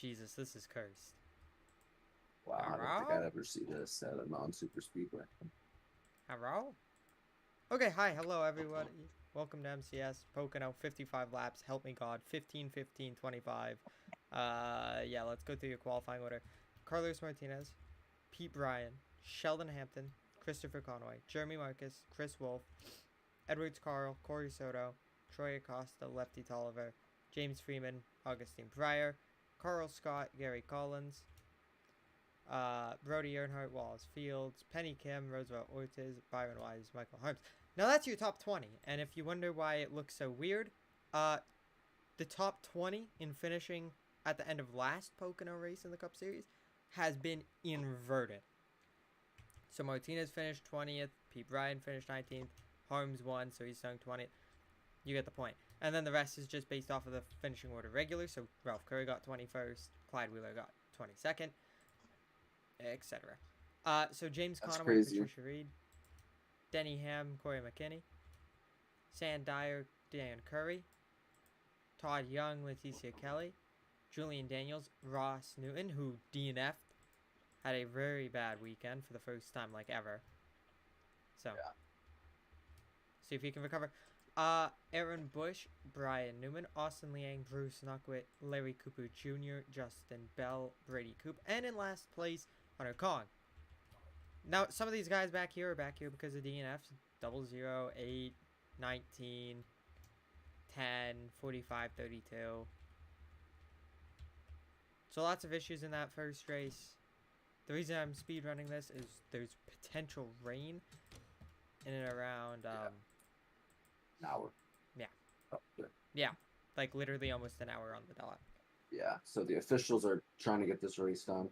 Jesus, this is cursed. Wow, I don't think Hello? I'd ever see this at a non-super speedway. Hello? Okay, hi, hello everybody. Welcome to MCS, Pocono, 55 laps, help me God, 15, 15, 25. Yeah, let's go through your qualifying order. Carlos Martinez, Pete Bryan, Sheldon Hampton, Christopher Conway, Jeremy Marcus, Chris Wolf, Edwards Carl, Corey Soto, Troy Acosta, Lefty Tolliver, James Freeman, Augustine Pryor, Carl Scott, Gary Collins, Brody Earnhardt, Wallace Fields, Penny Kim, Roosevelt Ortiz, Byron Wise, Michael Harms. Now that's your top 20, and if you wonder why it looks so weird, the top 20 in finishing at the end of last Pocono race in the Cup Series has been inverted. So Martinez finished 20th, Pete Bryan finished 19th, Harms won, so he's stung 20th. You get the point. And then the rest is just based off of the finishing order regular. So Ralph Curry got 21st, Clyde Wheeler got 22nd, etc. So James That's Conaway, crazy. Patricia Reed, Denny Ham, Corey McKinney, Sam Dyer, Dan Curry, Todd Young, Leticia Kelly, Julian Daniels, Ross Newton, who DNF'd, had a very bad weekend for the first time like ever. So, yeah. See if he can recover. Aaron Bush, Brian Newman, Austin Liang, Bruce Nuckwit, Larry Cooper Jr., Justin Bell, Brady Coop, and in last place, Hunter Kong. Now, some of these guys back here are back here because of DNFs. 00, 8, 19, 10, 45, 32. So lots of issues in that first race. The reason I'm speedrunning this is there's potential rain in and around... An hour. Yeah. Oh, yeah. Yeah, like literally almost an hour on the dot. Yeah, so the officials are trying to get this race done.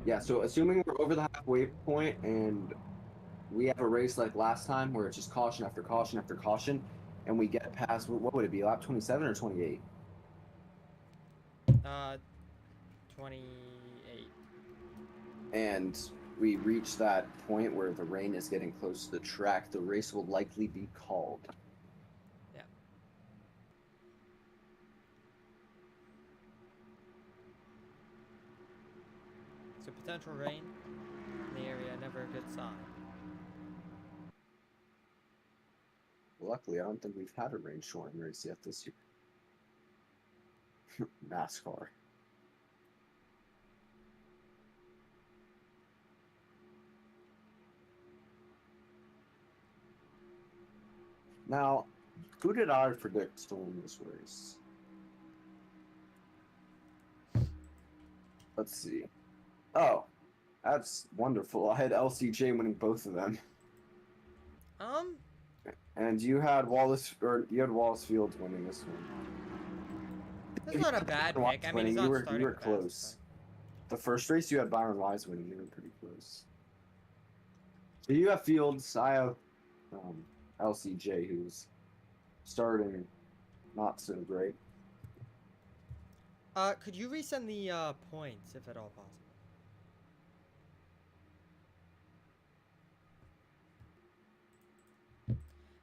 Yeah, so assuming we're over the halfway point and we have a race like last time where it's just caution after caution after caution, and we get past, what would it be, lap 27 or 28? 28. And we reach that point where the rain is getting close to the track, the race will likely be called. Yeah. So potential rain in the area, never a good sign. Luckily, I don't think we've had a rain-shortened race yet this year. NASCAR. Now, who did I predict to win this race? Let's see. Oh, that's wonderful. I had LCJ winning both of them. And you had Wallace Fields winning this one. That's not a bad pick. I mean, he's you not were starting the close. fastest, The first race you had Byron Wise winning. You were pretty close. So you have Fields. I have LCJ, who's starting not so great. Could you resend the points if at all possible?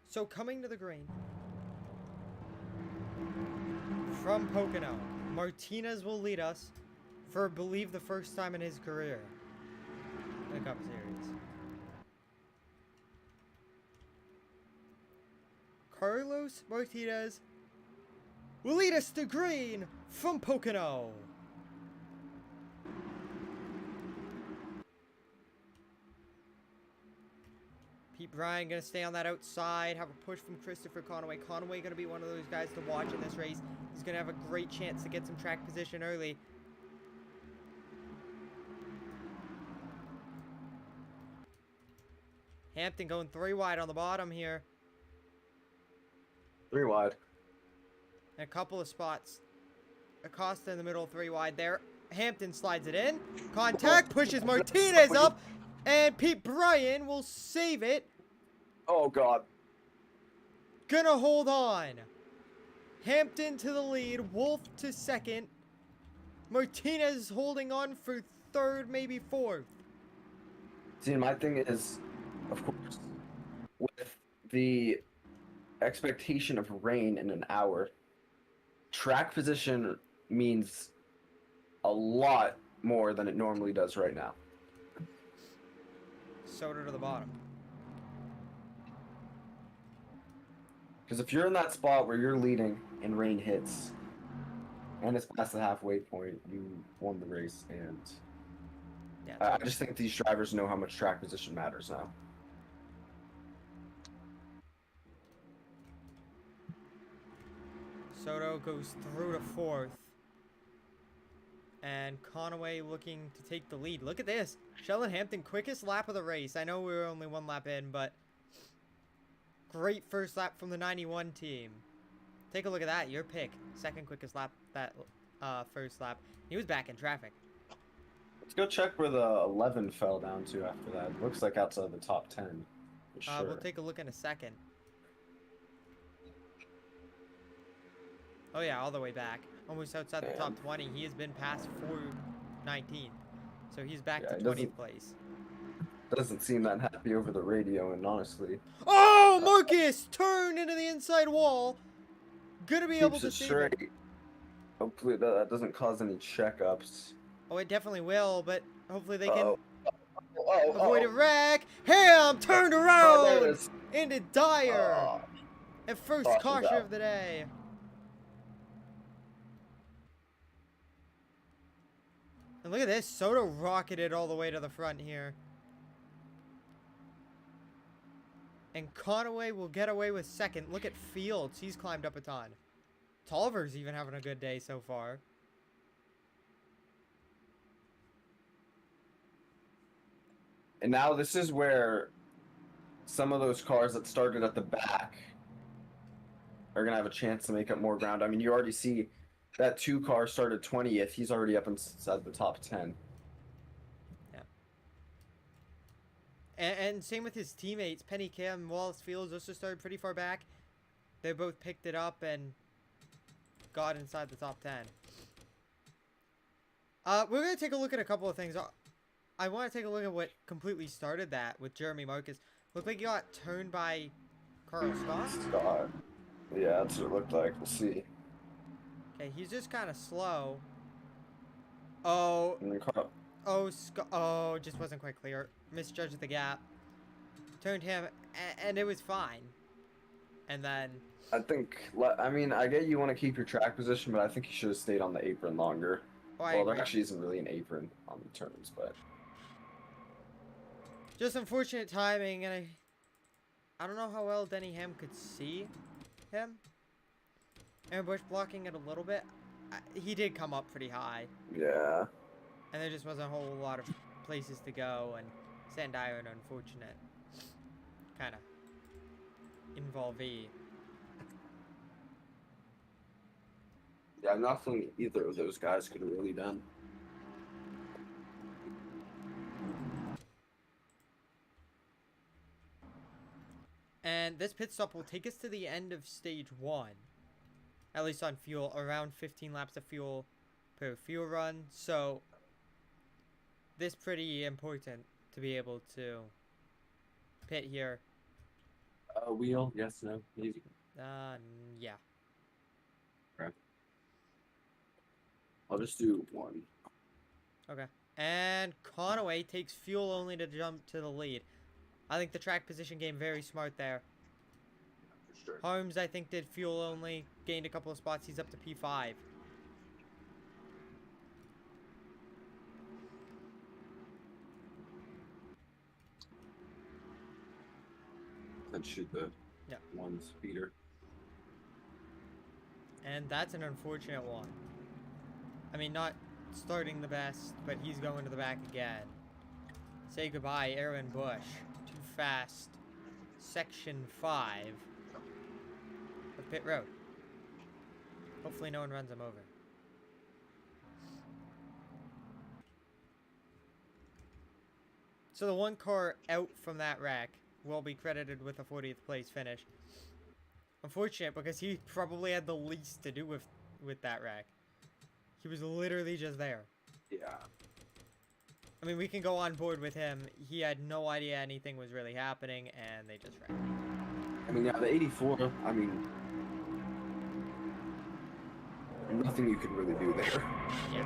So coming to the green from Pocono, Martinez will lead us for, I believe, the first time in his career in the Cup Series. Carlos Martinez will lead us to green from Pocono. Pete Bryan going to stay on that outside, have a push from Christopher Conway. Conway going to be one of those guys to watch in this race. He's going to have a great chance to get some track position early. Hampton going 3 wide on the bottom here. 3 wide. And a couple of spots. Acosta in the middle, 3 wide there. Hampton slides it in. Contact, pushes Martinez up. And Pete Bryan will save it. Oh, God. Gonna hold on. Hampton to the lead. Wolf to second. Martinez holding on for third, maybe fourth. See, my thing is, of course, with the expectation of rain in an hour, track position means a lot more than it normally does right now. Soda to the bottom. Because if you're in that spot where you're leading and rain hits, and it's past the halfway point, you won the race. And Yeah, I totally. just think these drivers know how much track position matters now. Soto goes through to 4th. And Conaway looking to take the lead. Look at this. Sheldon Hampton, quickest lap of the race. I know we were only 1 lap in, but great first lap from the 91 team. Take a look at that. Your pick. Second quickest lap that first lap. He was back in traffic. Let's go check where the 11 fell down to after that. Looks like outside the top 10. For sure. We'll take a look in a second. Oh yeah, all the way back. Almost outside the top 20. He has been past 419. So he's back to 20th place. Doesn't seem that happy over the radio, and honestly. Oh, Marcus! Turned into the inside wall. Gonna be able to save it. Hopefully that doesn't cause any checkups. Oh, it definitely will, but hopefully they can avoid a wreck. Ham turned around into Dyer. And first caution of the day. And look at this. Soto rocketed all the way to the front here. And Conaway will get away with second. Look at Fields. He's climbed up a ton. Tolliver's even having a good day so far. And now this is where some of those cars that started at the back are going to have a chance to make up more ground. I mean, you already see that 2 car started 20th. He's already up inside the top 10. Yeah. And same with his teammates. Penny Cam and Wallace Fields also started pretty far back. They both picked it up and got inside the top 10. We're going to take a look at a couple of things. I want to take a look at what completely started that with Jeremy Marcus. Looked like he got turned by Carl Scott. Yeah, that's what it looked like. We'll see. Okay, he's just kind of slow. Oh. Oh, just wasn't quite clear. Misjudged the gap. Turned him, and it was fine. And then... I mean, I get you want to keep your track position, but I think you should have stayed on the apron longer. Well, there actually isn't really an apron on the turns, but... Just unfortunate timing, and I don't know how well Denny Ham could see him. Aaron Bush blocking it a little bit. He did come up pretty high. Yeah. And there just wasn't a whole lot of places to go, and Sandier, an unfortunate kind of involvee. Yeah, nothing either of those guys could have really done. And this pit stop will take us to the end of stage 1. At least on fuel, around 15 laps of fuel per fuel run. So, this pretty important to be able to pit here. Wheel? Yes, no, maybe. Yeah. Okay. I'll just do 1. Okay. And Conaway takes fuel only to jump to the lead. I think the track position game very smart there. For sure. Harms, I think, did fuel only. Gained a couple of spots. He's up to P5. Then shoot the 1 speeder. And that's an unfortunate one. I mean, not starting the best, but he's going to the back again. Say goodbye, Aaron Bush. Too fast. Section 5 of pit road. Hopefully no one runs him over. So the 1 car out from that wreck will be credited with a 40th place finish. Unfortunate, because he probably had the least to do with that wreck. He was literally just there. Yeah. I mean, we can go on board with him. He had no idea anything was really happening, and they just wrecked. I mean, yeah, the 84, I mean, nothing you could really do there. Yeah.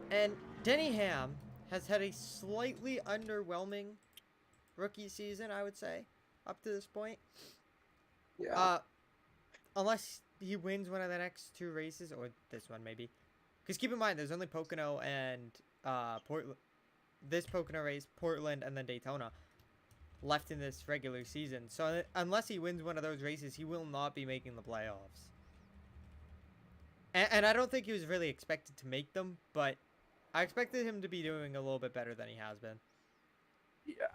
And Denny Ham has had a slightly underwhelming rookie season, I would say, up to this point. Yeah. Unless he wins one of the next two races, or this one maybe. Because keep in mind, there's only Pocono and Portland. This Pocono race, Portland, and then Daytona left in this regular season. So unless he wins one of those races, he will not be making the playoffs. And I don't think he was really expected to make them, but I expected him to be doing a little bit better than he has been. Yeah.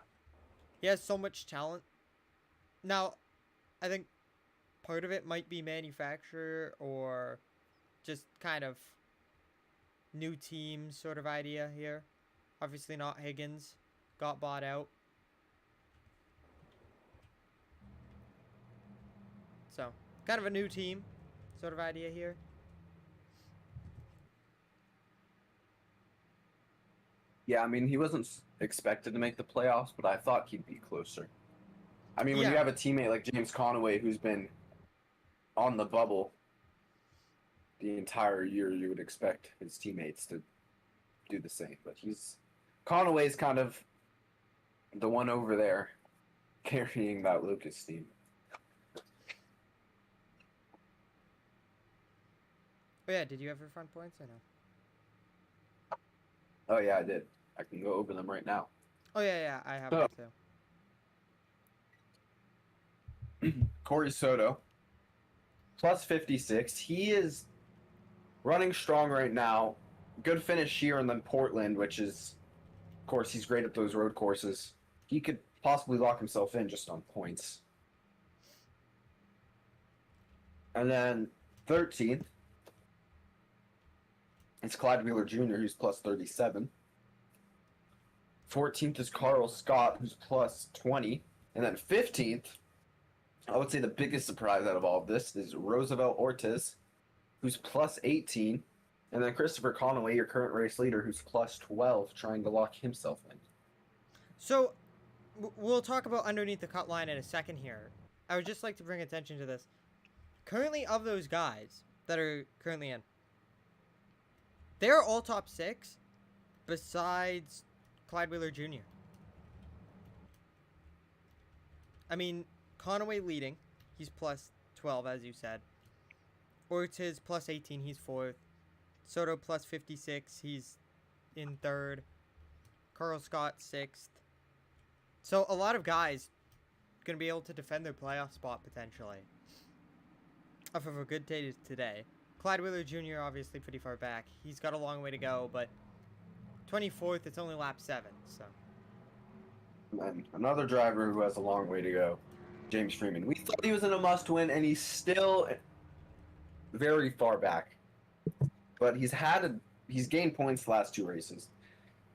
He has so much talent. Now, I think part of it might be manufacturer or just kind of new team sort of idea here. Obviously not Higgins. Got bought out. So, kind of a new team sort of idea here. Yeah, I mean, he wasn't expected to make the playoffs, but I thought he'd be closer. I mean, when you Yeah. have a teammate like James Conaway who's been on the bubble the entire year, you would expect his teammates to do the same. But Conaway's kind of the one over there carrying that Lucas team. Oh yeah, did you have your front points or no? Oh yeah, I did. I can go over them right now. Oh yeah, I have So- that too. Corey Soto, plus 56. He is running strong right now. Good finish here and then Portland, which is, of course, he's great at those road courses. He could possibly lock himself in just on points. And then 13th, it's Clyde Wheeler Jr., who's plus 37. 14th is Carl Scott, who's plus 20. And then 15th, I would say the biggest surprise out of all of this is Roosevelt Ortiz, who's plus 18. And then Christopher Conaway, your current race leader, who's plus 12, trying to lock himself in. So, we'll talk about underneath the cut line in a second here. I would just like to bring attention to this. Currently, of those guys that are currently in, they're all top 6 besides Clyde Wheeler Jr. I mean, Conaway leading. He's plus 12, as you said. Ortiz plus 18. He's 4th. Soto plus 56. He's in 3rd. Carl Scott 6th. So a lot of guys going to be able to defend their playoff spot potentially. Off of a good day today. Clyde Wheeler Jr. obviously pretty far back. He's got a long way to go, but 24th, it's only lap 7, so. And another driver who has a long way to go, James Freeman. We thought he was in a must-win, and he's still very far back. But he's gained points the last 2 races.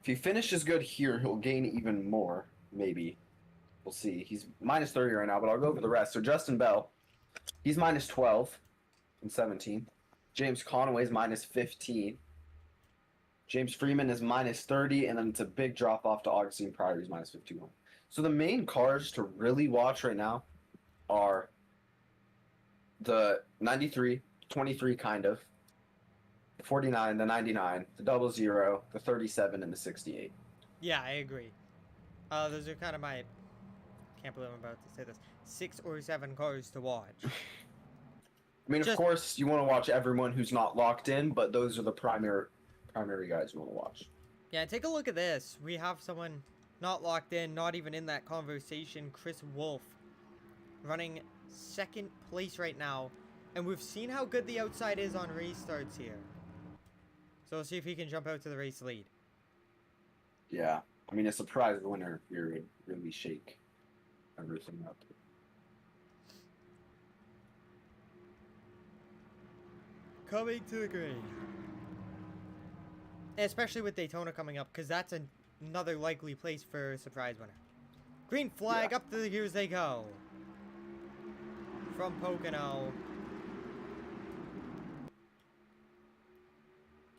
If he finishes good here, he'll gain even more, maybe. We'll see. He's minus 30 right now, but I'll go over the rest. So Justin Bell, he's minus 12 in 17. James Conaway's minus 15. James Freeman is minus 30, and then it's a big drop off to Augustine Pryor, who's minus 51. So the main cars to really watch right now are the 93, 23 kind of, the 49, the 99, the 00, the 37, and the 68. Yeah, I agree. Those are kind of my, can't believe I'm about to say this, 6 or 7 cars to watch. I mean, of course, you want to watch everyone who's not locked in, but those are the primary guys you want to watch. Yeah, take a look at this. We have someone not locked in, not even in that conversation, Chris Wolf, running 2nd place right now. And we've seen how good the outside is on restarts here. So we'll see if he can jump out to the race lead. Yeah. I mean, a surprise winner here would really shake everything up. Coming to the green. Especially with Daytona coming up, because that's another likely place for a surprise winner. Green flag, up to the gears they go. From Pocono.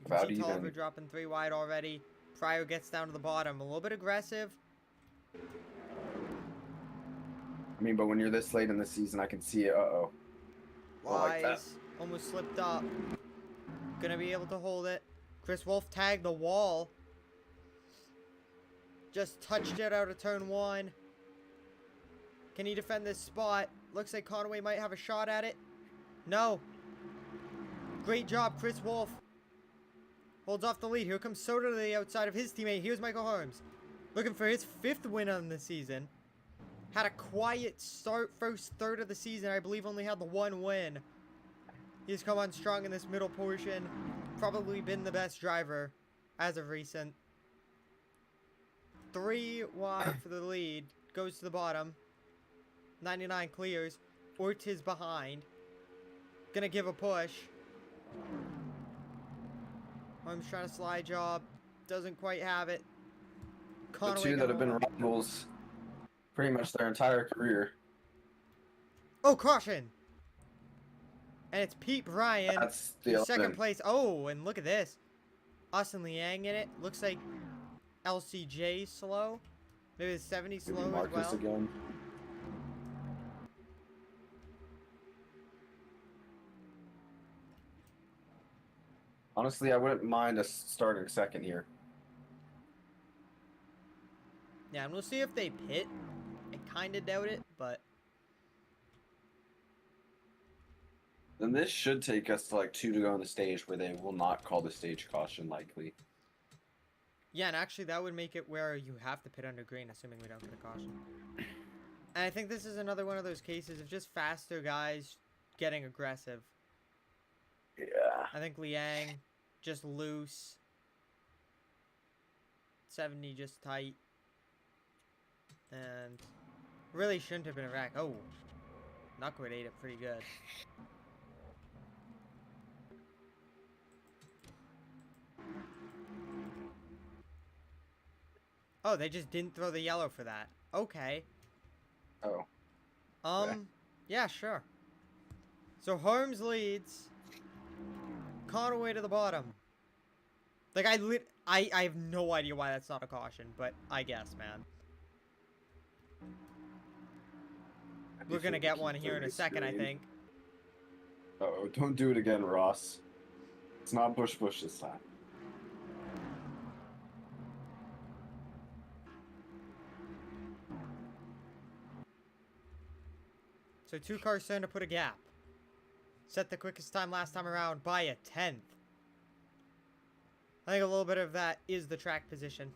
You can see Tolliver dropping 3 wide already. Pryor gets down to the bottom. A little bit aggressive. I mean, but when you're this late in the season, I can see it. Uh-oh. Wise. Almost slipped up. gonna be able to hold it. Chris Wolf tagged the wall. Just touched it out of turn 1. Can he defend this spot? Looks like Conway might have a shot at it. No. Great job, Chris Wolf. Holds off the lead. Here comes Soto to the outside of his teammate. Here's Michael Harms. Looking for his 5th win on the season. Had a quiet start, first third of the season. I believe only had the 1 win. He's come on strong in this middle portion. Probably been the best driver as of recent. 3 wide for the lead. Goes to the bottom. 99 clears. Ortiz behind. Gonna give a push. Holmes trying to slide job. Doesn't quite have it. The two that have been rivals pretty much their entire career. Oh, caution! And it's Pete Bryan. That's the second place. Oh, and look at this. Austin Liang in it. Looks like LCJ slow. Maybe the 70 slow as Marcus well. Again. Honestly, I wouldn't mind us starting second here. Yeah, and we'll see if they pit. I kind of doubt it, but... Then this should take us to like 2 to go on the stage where they will not call the stage caution likely. Yeah, and actually that would make it where you have to pit under green, assuming we don't get a caution. And I think this is another one of those cases of just faster guys getting aggressive. Yeah. I think Liang just loose. 70 just tight. And really shouldn't have been a wreck. Oh, Knuckwood ate it pretty good. Oh, they just didn't throw the yellow for that. Okay. Oh. Yeah, sure. So Harms leads. Conway to the bottom. Like, I have no idea why that's not a caution, but I guess, man. We're gonna get one here in a second, I think. Uh-oh, don't do it again, Ross. It's not Bush this time. So 2 cars starting to put a gap. Set the quickest time last time around by a 10th. I think a little bit of that is the track position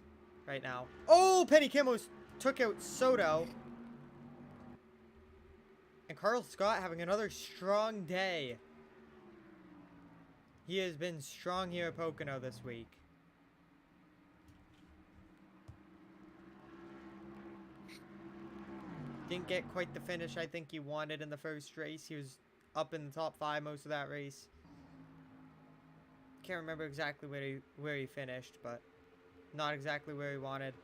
right now. Oh, Penny Kimmel took out Soto. And Carl Scott having another strong day. He has been strong here at Pocono this week. Didn't get quite the finish I think he wanted in the first race. He was up in the top 5 most of that race. Can't remember exactly where he finished, but not exactly where he wanted.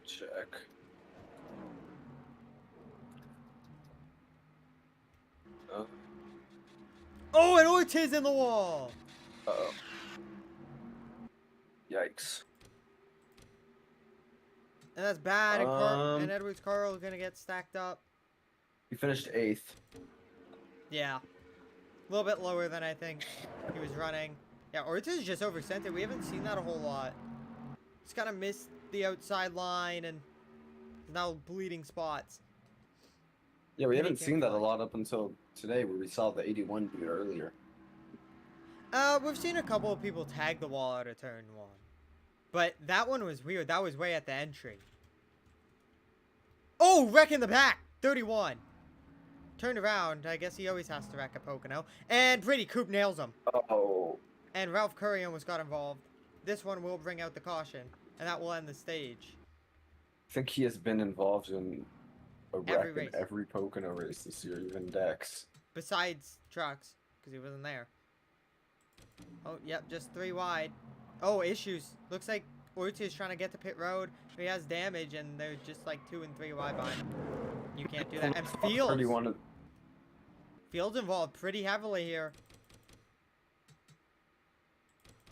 Check. Oh, and Ortiz in the wall! Uh-oh. Yikes. And that's bad, and Edwards Carl is gonna get stacked up. He finished 8th. Yeah. A little bit lower than I think he was running. Yeah, Ortiz just over-centered. We haven't seen that a whole lot. He's kind of missed the outside line and is now bleeding spots. Yeah, we haven't seen that a lot up until today where we saw the 81 dude earlier. We've seen a couple of people tag the wall out of turn 1. But that one was weird. That was way at the entry. Oh, wreck in the back! 31. Turned around. I guess he always has to wreck at Pocono. And Brady Coop nails him. Oh. And Ralph Curry almost got involved. This one will bring out the caution. And that will end the stage. I think he has been involved in a wreck in every Pocono race this year, even Dex. Besides trucks, because he wasn't there. Oh, yep, just 3 wide. Oh, issues. Looks like Ortiz trying to get to pit road. He has damage, and they're just like 2 and 3 wide behind. You can't do that. And Fields. Fields involved pretty heavily here.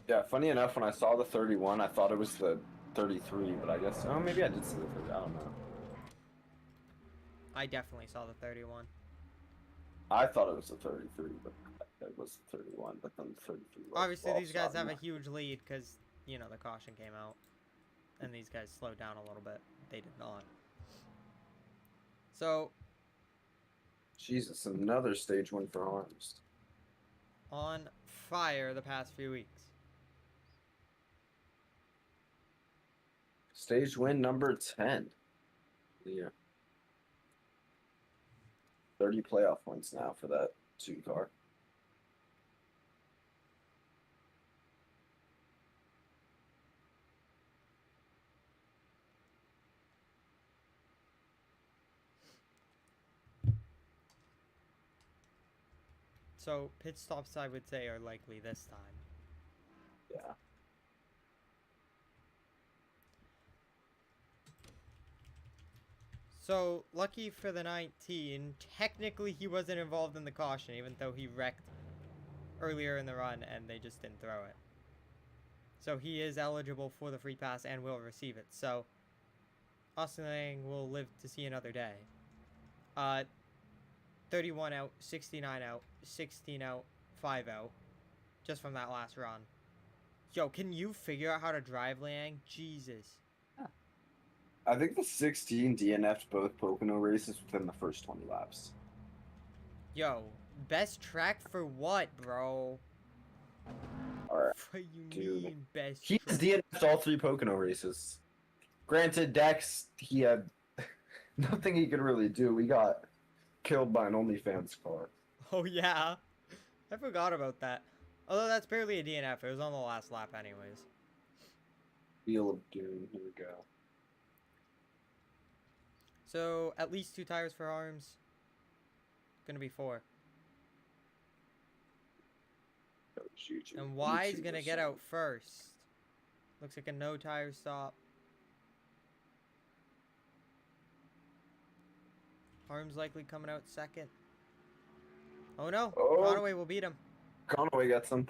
Yeah, funny enough, when I saw the 31, I thought it was the 33, but I guess, oh, maybe I did see the 30. I don't know. I definitely saw the 31. I thought it was the 33, but It was 31, but then 33 was Obviously, these guys have a offside. huge lead because, you know, the caution came out. And these guys slowed down a little bit. They did not. So, Jesus, another stage win for Harms. on fire the past few weeks. Stage win number 10. Yeah. 30 playoff points now for that 2 car. So, pit stops, I would say, are likely this time. Yeah. So, lucky for the 19, technically he wasn't involved in the caution, even though he wrecked earlier in the run and they just didn't throw it. So, he is eligible for the free pass and will receive it. So, Austin Lang will live to see another day. 31 out, 69 out, 16 out, 5 out. Just from that last run. Yo, can you figure out how to drive, Liang? Jesus. I think the 16 DNF'd both Pocono races within the first 20 laps. Yo, best track for what, bro? Alright. What you Dude. mean, best He's track? DNF'd all 3 Pocono races. Granted, Dex, he had nothing he could really do. We got killed by an OnlyFans car. Oh, yeah. I forgot about that. Although that's barely a DNF. It was on the last lap anyways. Wheel of Doom, here we go. So, at least 2 tires for Harms. Gonna be 4. And Y's gonna get out first. Looks like a no tire stop. Harms likely coming out second. Oh no, Conaway will beat him. Conaway got some.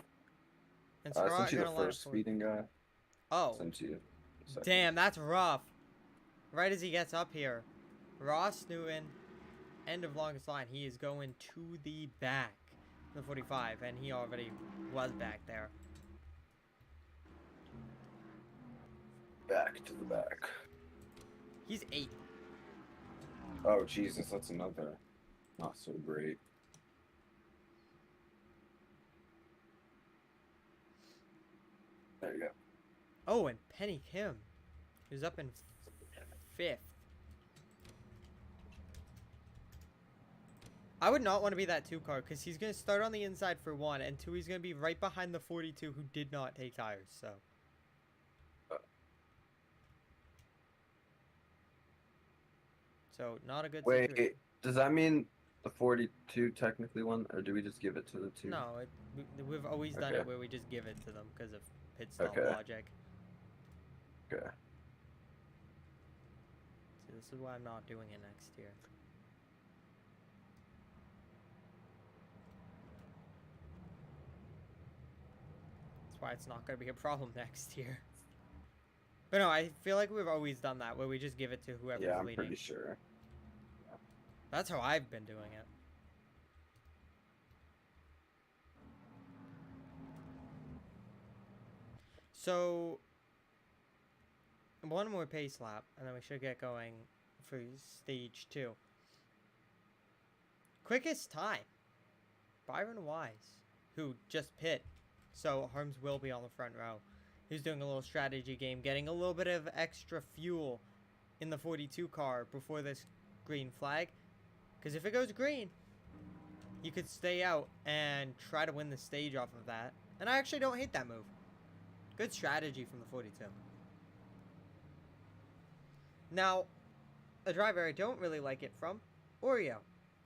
And Sent Surratt you the gonna line first up speeding guy. Oh, Sent you. damn, that's rough. Right as he gets up here. Ross Newton, end of longest line. He is going to the back. The 45, and he already was back there. Back to the back. He's 8. Oh, Jesus, that's another not so great. There you go. Oh, and Penny Kim is up in 5th. I would not want to be that 2 car because he's going to start on the inside for 1, and 2, he's going to be right behind the 42 who did not take tires, so. So, not a good situation. Wait, does that mean the 42 technically won, or do we just give it to the 2? No, we've always done it where we just give it to them because of pit stop logic. Okay. See, this is why I'm not doing it next year. That's why it's not going to be a problem next year. But no, I feel like we've always done that where we just give it to whoever's leading. Yeah, I'm pretty sure. That's how I've been doing it. So, one more pace lap, and then we should get going for stage 2. Quickest time. Byron Wise, who just pit. So, Harms will be on the front row. He's doing a little strategy game, getting a little bit of extra fuel in the 42 car before this green flag. Because if it goes green, you could stay out and try to win the stage off of that. And I actually don't hate that move. Good strategy from the 42. Now, a driver I don't really like it from, Oreo.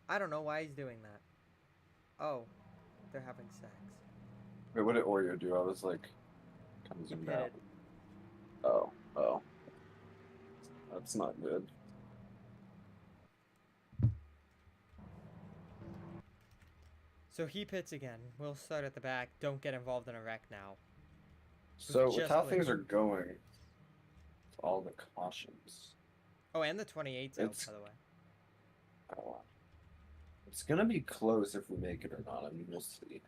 I don't know why he's doing that. Oh, they're having sex. Wait, what did Oreo do? I was like, kind of zoomed out. Oh. That's not good. So he pits again. We'll start at the back. Don't get involved in a wreck now. So with how things are going, with all the cautions. Oh, and the 28's out, by the way. Oh, It's gonna be close if we make it or not. I mean, we'll see.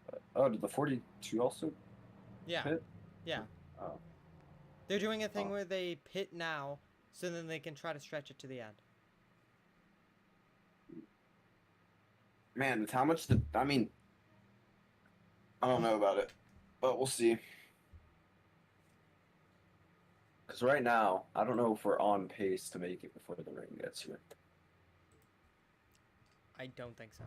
But, oh, did the 42 also Yeah. hit? Yeah. Oh. They're doing a thing Oh. where they pit now, so then they can try to stretch it to the end. Man, with how much the I mean, I don't know about it, but we'll see. Because right now, I don't know if we're on pace to make it before the rain gets here. I don't think so.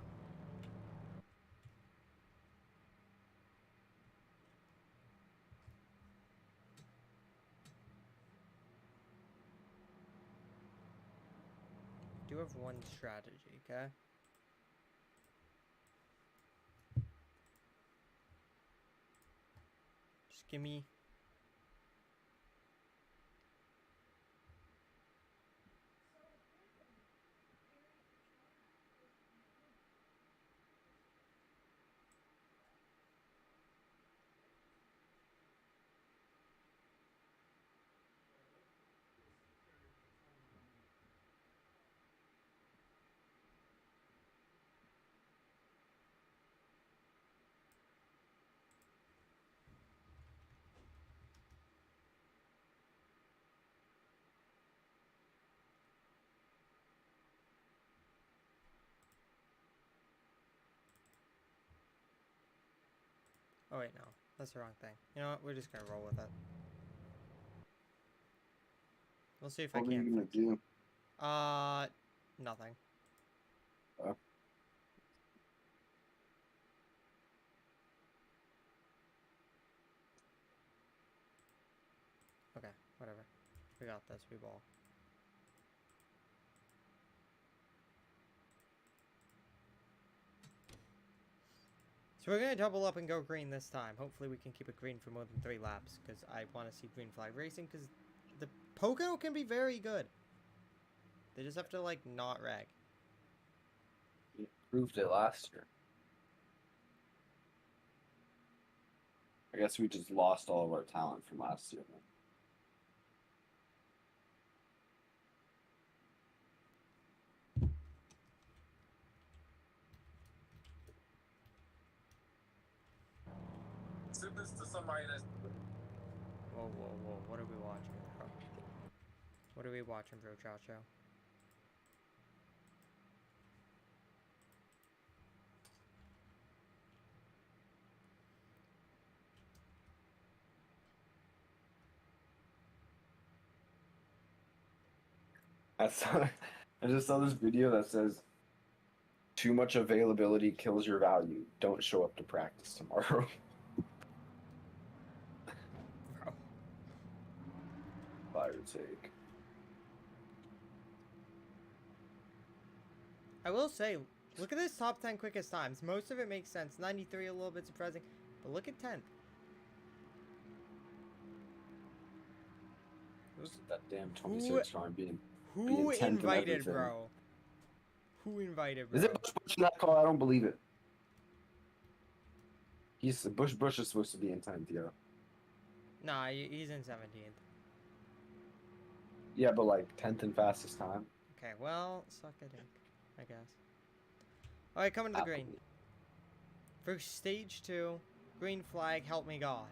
I do have one strategy, okay? Just give me... Oh, wait, no. That's the wrong thing. You know what? We're just gonna roll with it. We'll see if I What are can't you gonna fix it. do? Nothing. Okay, whatever. We got this. We ball. So we're gonna double up and go green this time. Hopefully we can keep it green for more than 3 laps, because I want to see green flag racing, because the Pocono can be very good. They just have to, like, not rag. You proved it last year. I guess we just lost all of our talent from last year. Send this to somebody that's... Whoa, whoa, whoa. What are we watching, bro? What are we watching, bro, Chacho? I just saw this video that says too much availability kills your value. Don't show up to practice tomorrow. Bro. Fire take. I will say, look at this top 10 quickest times. Most of it makes sense. 93, a little bit surprising. But look at 10th. That damn 26 farm being Who 10th invited, bro? Who invited, bro? Is it Bush in that car? I don't believe it. Bush is supposed to be in 10th, yeah. Nah, he's in 17th. Yeah, but like 10th and fastest time. Okay, well, suck a dick, I guess. Alright, coming to the green. For stage 2, green flag, help me God.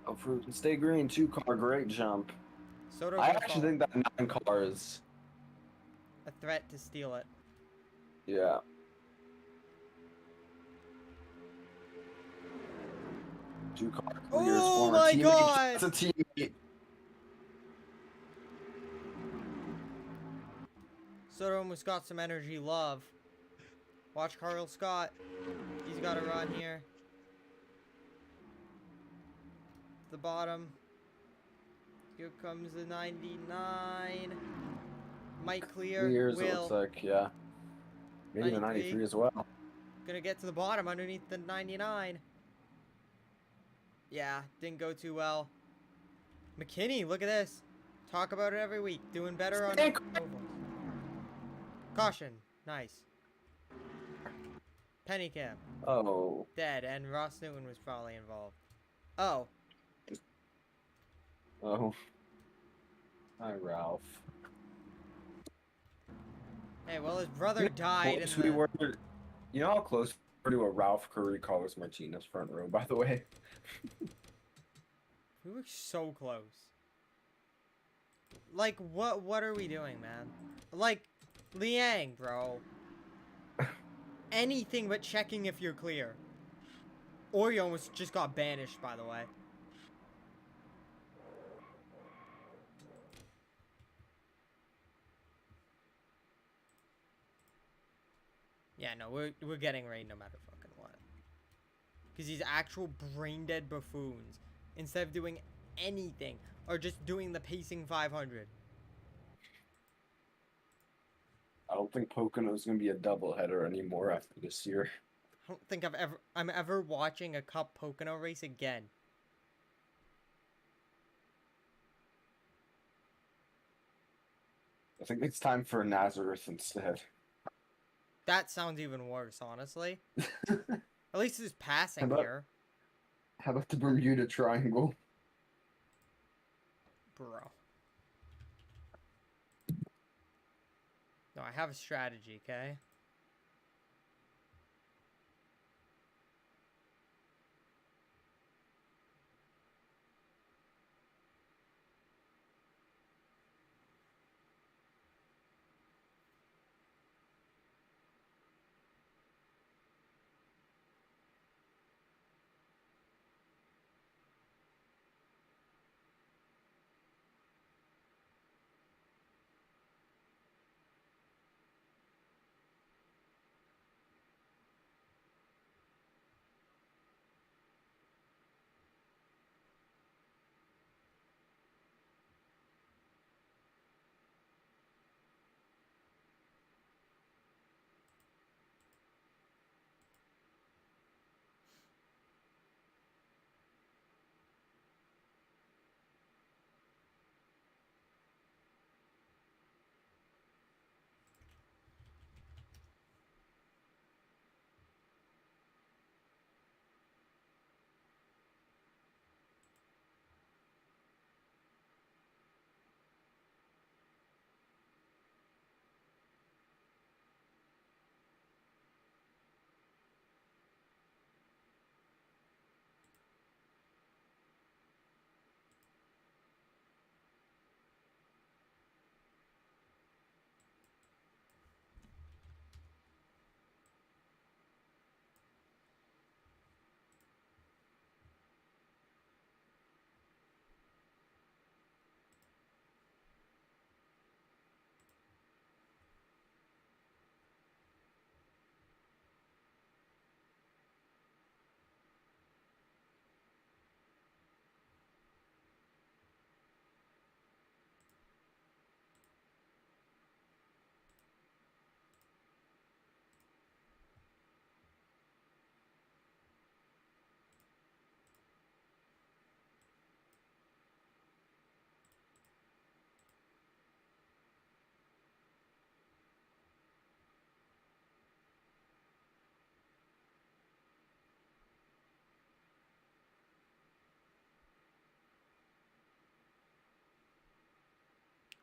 Oh, for stay green, 2-car, great jump. Soto I actually think that 9 car is a threat to steal it. Yeah. Two-car clears. Oh my God! That's a teammate. Soto almost got some energy love. Watch Carl Scott. He's got a run here. The bottom. Here comes the 99. Might clear. Clears, Will. it looks like, yeah. Maybe the 93 as well. Gonna get to the bottom underneath the 99. Yeah, didn't go too well. McKinney, look at this. Talk about it every week. Doing better on ovals. Caution. Nice. Penny cam. Oh. Dead, and Ross Newton was probably involved. Oh. Oh. Hi, Ralph. Hey, well, his brother You know how died in close we the... were. You know how close we were to a Ralph Curry Carlos Martinez front row, by the way. We were so close. Like, what are we doing, man? Like, Liang, bro. Anything but checking if you're clear. Oreo almost just got banished, by the way. Yeah, no, we're getting raid no matter fucking what. Because these actual brain dead buffoons, instead of doing anything, are just doing the pacing 500. I don't think Pocono is going to be a doubleheader anymore after this year. I don't think I'm ever watching a Cup Pocono race again. I think it's time for a Nazareth instead. That sounds even worse, honestly. At least it's passing How about- here. How about the Bermuda Triangle? Bro. No, I have a strategy, okay?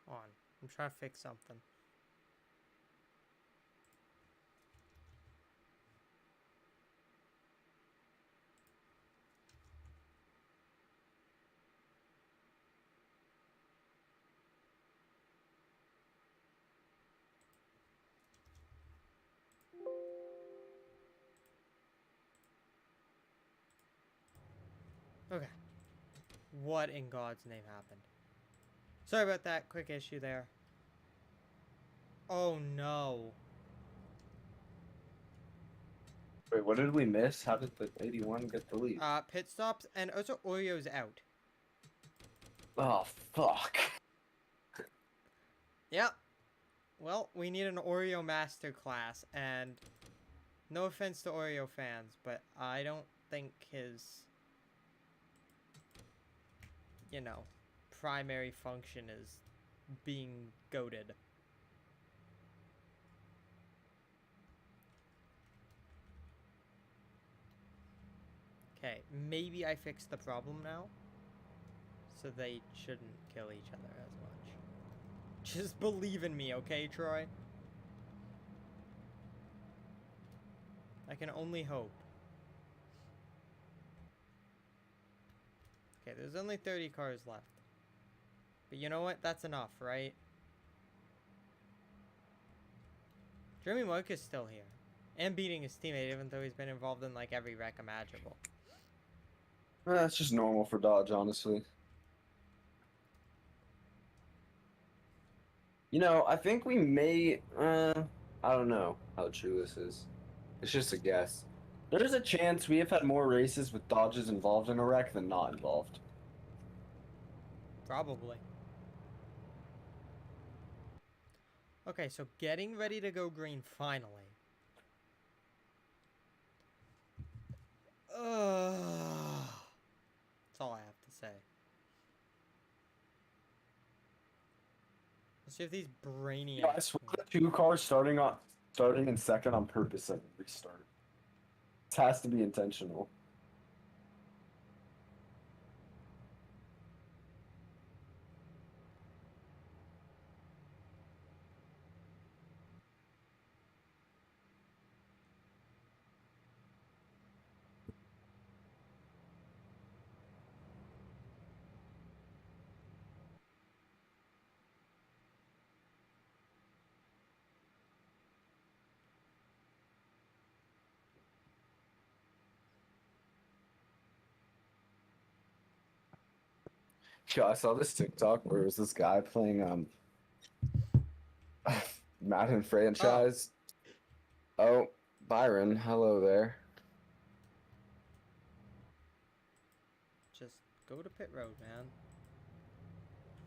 On. I'm trying to fix something. Okay. What in God's name happened? Sorry about that quick issue there. Oh no. Wait, what did we miss? How did the 81 get the lead? Pit stops and also Oreo's out. Oh, fuck. Yep. Well, we need an Oreo masterclass, and no offense to Oreo fans, but I don't think his, you know, primary function is being goated. Okay, maybe I fixed the problem now, so they shouldn't kill each other as much. Just believe in me, okay, Troy? I can only hope. Okay, there's only 30 cars left. But you know what? That's enough, right? Jeremy Moik is still here. And beating his teammate, even though he's been involved in, like, every wreck imaginable. That's just normal for Dodge, honestly. You know, I think we may. I don't know how true this is. It's just a guess. There's a chance we have had more races with Dodges involved in a wreck than not involved. Probably. Okay, so getting ready to go green finally. Ugh. That's all I have to say. Let's see if these brainiacs. Yeah, I swear the 2 cars starting in second on purpose at the restart. This has to be intentional. Yeah, I saw this TikTok where it was this guy playing Madden franchise. Oh, Byron, hello there. Just go to pit road, man.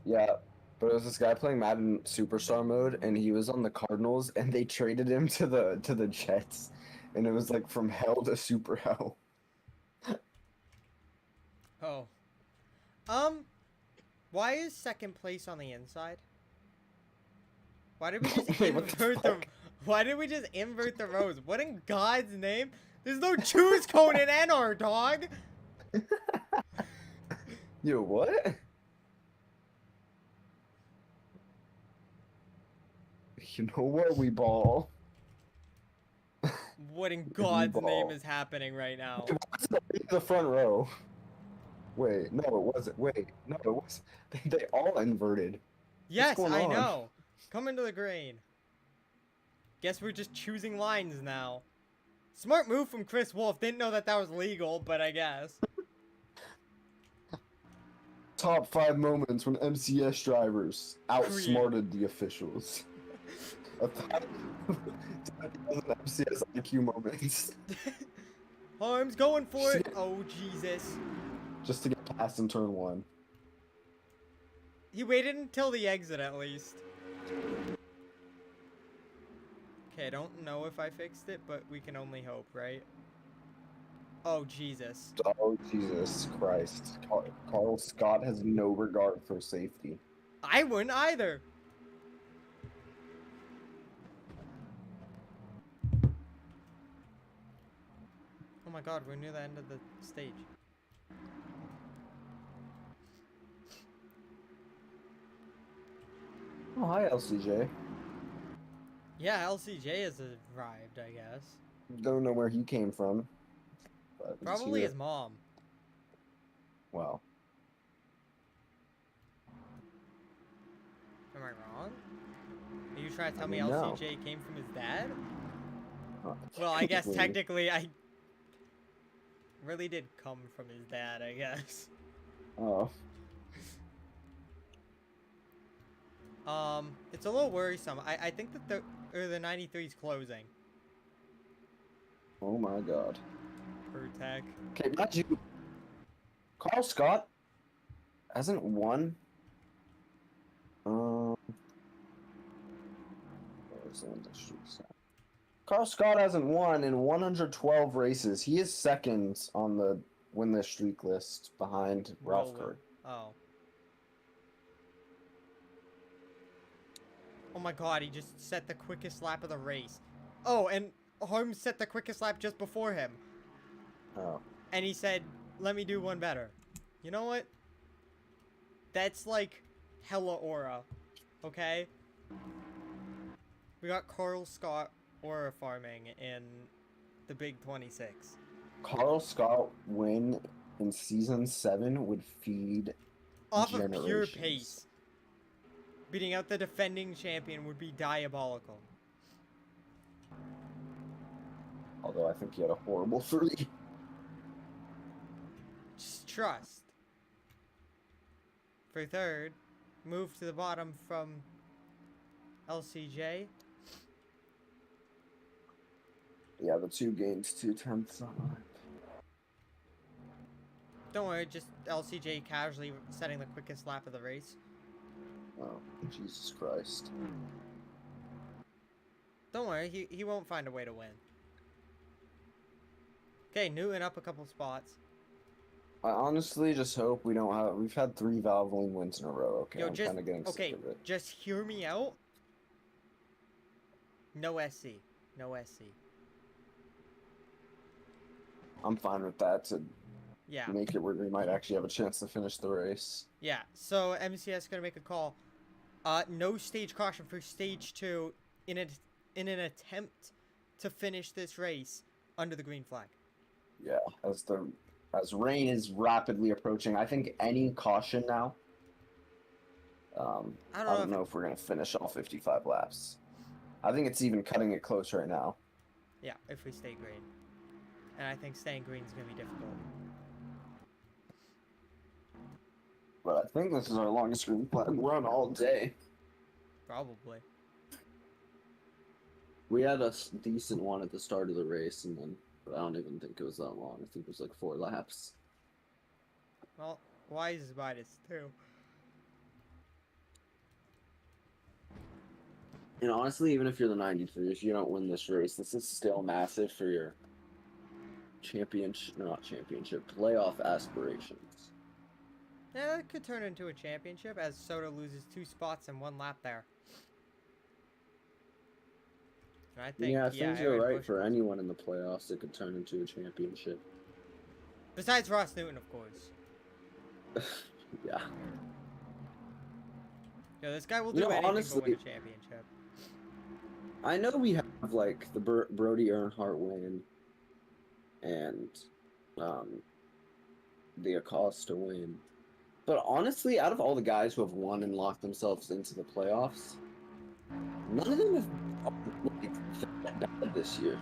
Yeah, but it was this guy playing Madden Superstar mode, and he was on the Cardinals, and they traded him to the Jets, and it was like from hell to super hell. Oh. Why is second place on the inside? Why did we just Wait, what the invert the... fuck? Why did we just invert the rows? What in God's name? There's no choose cone in NR, dog! Yo, what? You know what? We ball. What in God's name ball. is happening right now? The front row. Wait, no, it wasn't. Wait, no, it was. They all inverted. Yes, going I on? know. Come into the green. Guess we're just choosing lines now. Smart move from Chris Wolf. Didn't know that that was legal, but I guess. Top 5 moments when MCS drivers outsmarted the officials. A 10,000 MCS IQ moments. Harm's going for it. Oh, Jesus. Just to get past in turn 1. He waited until the exit, at least. Okay, I don't know if I fixed it, but we can only hope, right? Oh, Jesus. Oh, Jesus Christ. Carl Scott has no regard for safety. I wouldn't either. Oh my God, we're near the end of the stage. Oh, hi, LCJ. Yeah, LCJ has arrived, I guess. Don't know where he came from. But he's Probably here. his mom. Wow. Am I wrong? Are you trying to tell me No. LCJ came from his dad? Oh, Well, I guess technically. technically I really did come from his dad, I guess. Oh. It's a little worrisome. I think that the 93 is closing. Oh my God. Per tech. Okay, not you. Carl Scott hasn't won. Where's the industry side? Carl Scott hasn't won in 112 races. He is second on the win this streak list behind Ralph Roll. Curry. Oh. Oh my God, he just set the quickest lap of the race. Oh, and Holmes set the quickest lap just before him. Oh. And he said, let me do one better. You know what? That's like hella aura. Okay? We got Carl Scott aura farming in the Big 26. Carl Scott win in season 7 would feed Off of pure generations. pace. Beating out the defending champion would be diabolical. Although I think he had a horrible 3. Just trust. For third, move to the bottom from LCJ. Yeah, the 2 gains 2 tenths on. Don't worry, just LCJ casually setting the quickest lap of the race. Oh, Jesus Christ. Don't worry, he won't find a way to win. Okay, Newton up a couple spots. I honestly just hope we don't have. We've had 3 Valvoline wins in a row. Okay, Yo, I'm just kind of getting okay. sick of it. Just hear me out. No SC, no SC. I'm fine with that to Yeah, make it where we might actually have a chance to finish the race. yeah. So MCS gonna make a call. No stage caution for stage 2 in an attempt to finish this race under the green flag. Yeah, as rain is rapidly approaching, I think any caution now. I don't know if we're gonna finish all 55 laps. I think it's even cutting it close right now. Yeah, if we stay green. And I think staying green is going to be difficult. But I think this is our longest green flag run all day. Probably. We had a decent one at the start of the race, and then but I don't even think it was that long. I think it was like 4 laps. Well, Wise is minus 2. And honestly, even if you're the 93, if you don't win this race, this is still massive for your playoff aspirations. Yeah, that could turn into a championship as Soto loses 2 spots in 1 lap there. And I think, Yeah, things are Aaron right Bush for was- anyone in the playoffs. It could turn into a championship. Besides Ross Newton, of course. Yeah. Yo, this guy will You do know, anything honestly- to win a championship. I know we have like the Brody Earnhardt win and the Acosta win. But honestly, out of all the guys who have won and locked themselves into the playoffs, none of them have looked that bad this year.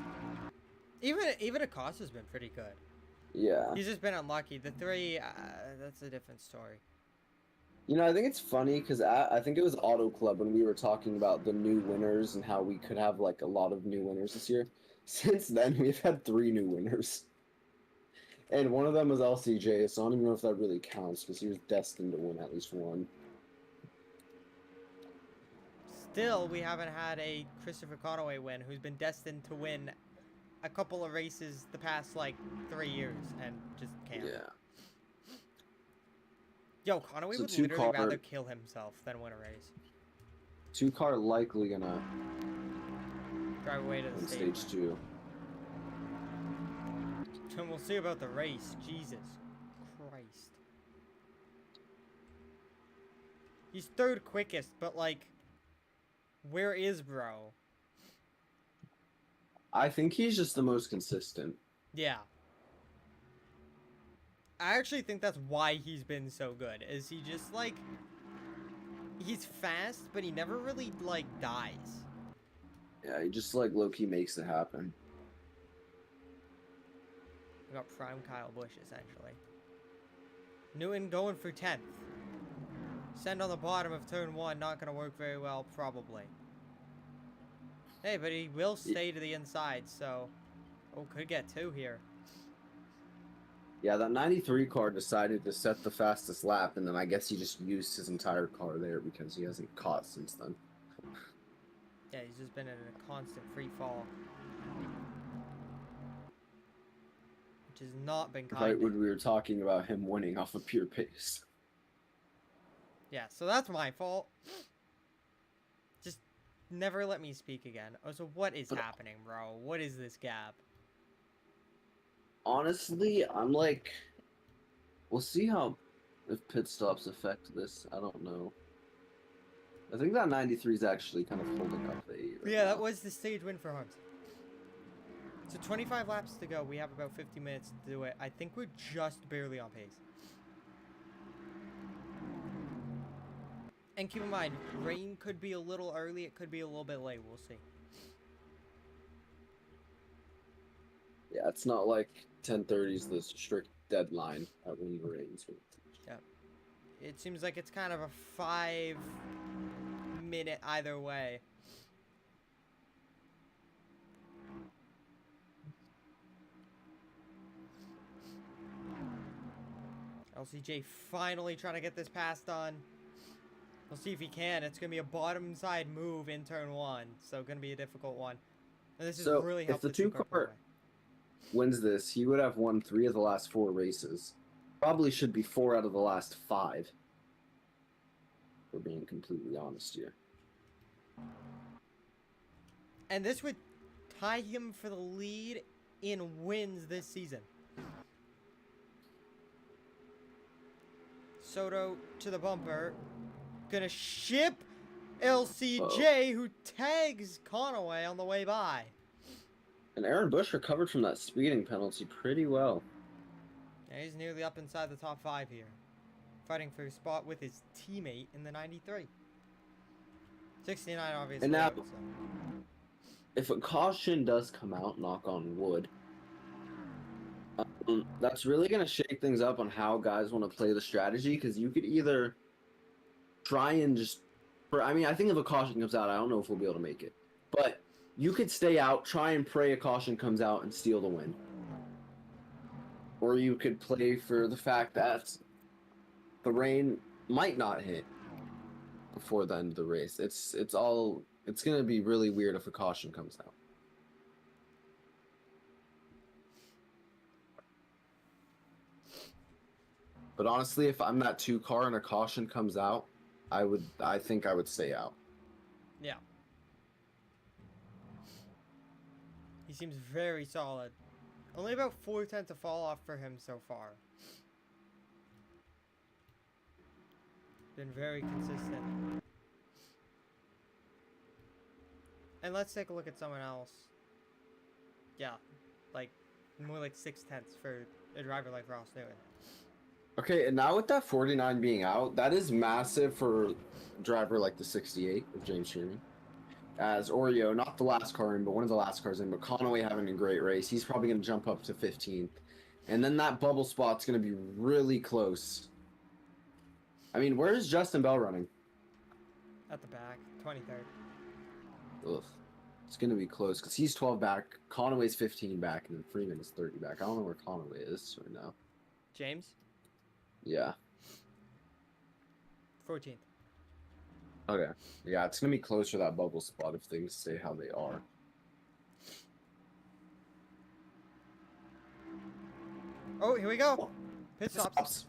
Even Acosta's been pretty good. Yeah. He's just been unlucky. The 3, that's a different story. You know, I think it's funny because I think it was Auto Club when we were talking about the new winners and how we could have like a lot of new winners this year. Since then, we've had 3 new winners. And one of them was LCJ, so I don't even know if that really counts because he was destined to win at least one. Still, we haven't had a Christopher Conaway win who's been destined to win a couple of races the past, like, 3 years and just can't. Yeah. Yo, Conaway So would two literally car- rather kill himself than win a race. 2-car likely gonna Drive away to the win stage. stage 2. And we'll see about the race. Jesus Christ. He's 3rd quickest, but, like, where is bro? I think he's just the most consistent. Yeah. I actually think that's why he's been so good. Is he just, like, he's fast, but he never really, like, dies. Yeah, he just like low-key makes it happen. We got prime Kyle Busch, essentially. Newton going for 10th. Send on the bottom of turn 1, not going to work very well, probably. Hey, but he will stay to the inside, so... Oh, could get 2 here. Yeah, that 93 car decided to set the fastest lap, and then I guess he just used his entire car there because he hasn't caught since then. Yeah, he's just been in a constant free fall. Which has not been kind. Right when we were talking about him winning off of pure pace. Yeah, so that's my fault. Just never let me speak again. Oh, so what is happening, bro? What is this gap? Honestly, I'm like, we'll see how if pit stops affect this. I don't know. I think that 93 is actually kind of holding up the 8 right Yeah, that now. was the stage win for Harms. So 25 laps to go. We have about 50 minutes to do it. I think we're just barely on pace. And keep in mind, rain could be a little early. It could be a little bit late. We'll see. Yeah, it's not like 10:30 is the strict deadline at when it rains. Yeah. It seems like it's kind of a 5-minute either way. LCJ finally trying to get this pass done. We'll see if he can. It's going to be a bottom side move in turn 1. So going to be a difficult one. And this is So, really if helped the two car car wins this, he would have won 3 of the last 4 races. Probably should be 4 out of the last 5. For being completely honest here. And this would tie him for the lead in wins this season. Soto to the bumper. Gonna ship LCJ, who tags Conaway on the way by. And Aaron Bush recovered from that speeding penalty pretty well. Yeah, he's nearly up inside the top 5 here. Fighting for a spot with his teammate in the 93. 69 obviously. And now, so. if a caution does come out, knock on wood, that's really going to shake things up on how guys want to play the strategy, because you could either try and just... I think if a caution comes out, I don't know if we'll be able to make it. But you could stay out, try and pray a caution comes out, and steal the win. Or you could play for the fact that the rain might not hit before the end of the race. It's going to be really weird if a caution comes out. But honestly, if I'm that 2 car and a caution comes out, I think I would stay out. Yeah. He seems very solid. Only about 4 tenths to fall off for him so far. Been very consistent. And let's take a look at someone else. Yeah, like more like 6 tenths for a driver like Ross Newton. Okay, and now with that 49 being out, that is massive for a driver like the 68 of James Sherman. As Oreo, not the last car in, but one of the last cars in, but Conaway having a great race. He's probably going to jump up to 15. And then that bubble spot's going to be really close. I mean, where's Justin Bell running? At the back, 23rd. Ugh. It's going to be close because he's 12 back, Conaway's 15 back, and then Freeman is 30 back. I don't know where Conaway is right now. James? Yeah. 14th. Okay. Yeah, it's going to be closer to that bubble spot if things stay how they are. Oh, here we go. Pit stops.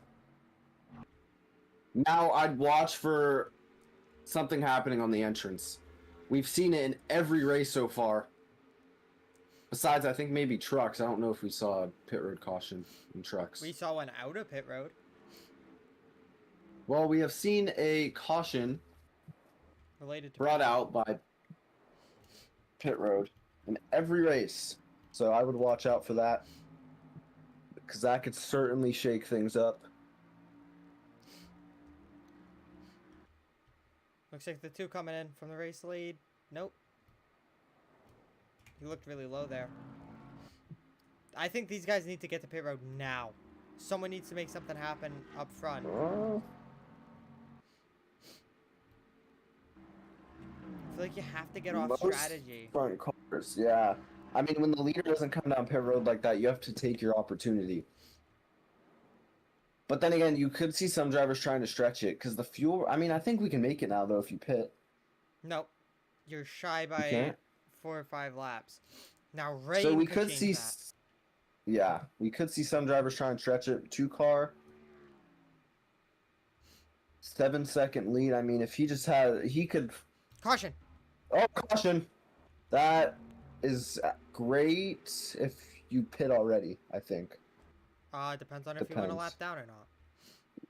Now I'd watch for something happening on the entrance. We've seen it in every race so far. Besides, I think maybe trucks. I don't know if we saw a pit road caution in trucks. We saw one out of pit road. Well, we have seen a caution Related to brought out by pit road in every race. So I would watch out for that, because that could certainly shake things up. Looks like the 2 coming in from the race lead. Nope. He looked really low there. I think these guys need to get to pit road now. Someone needs to make something happen up front. I feel like you have to get off strategy. Front cars, yeah. I mean, when the leader doesn't come down pit road like that, you have to take your opportunity. But then again, you could see some drivers trying to stretch it because the fuel. I mean, I think we can make it now though if you pit. Nope, you're shy by 4 or 5 laps. Now rain. So we could could see. that. Yeah, we could see some drivers trying to stretch it. 2 car. 7-second lead. I mean, if he just had, he could. Caution. Oh, caution! That is great if you pit already, I think. Depends on if you want to lap down or not.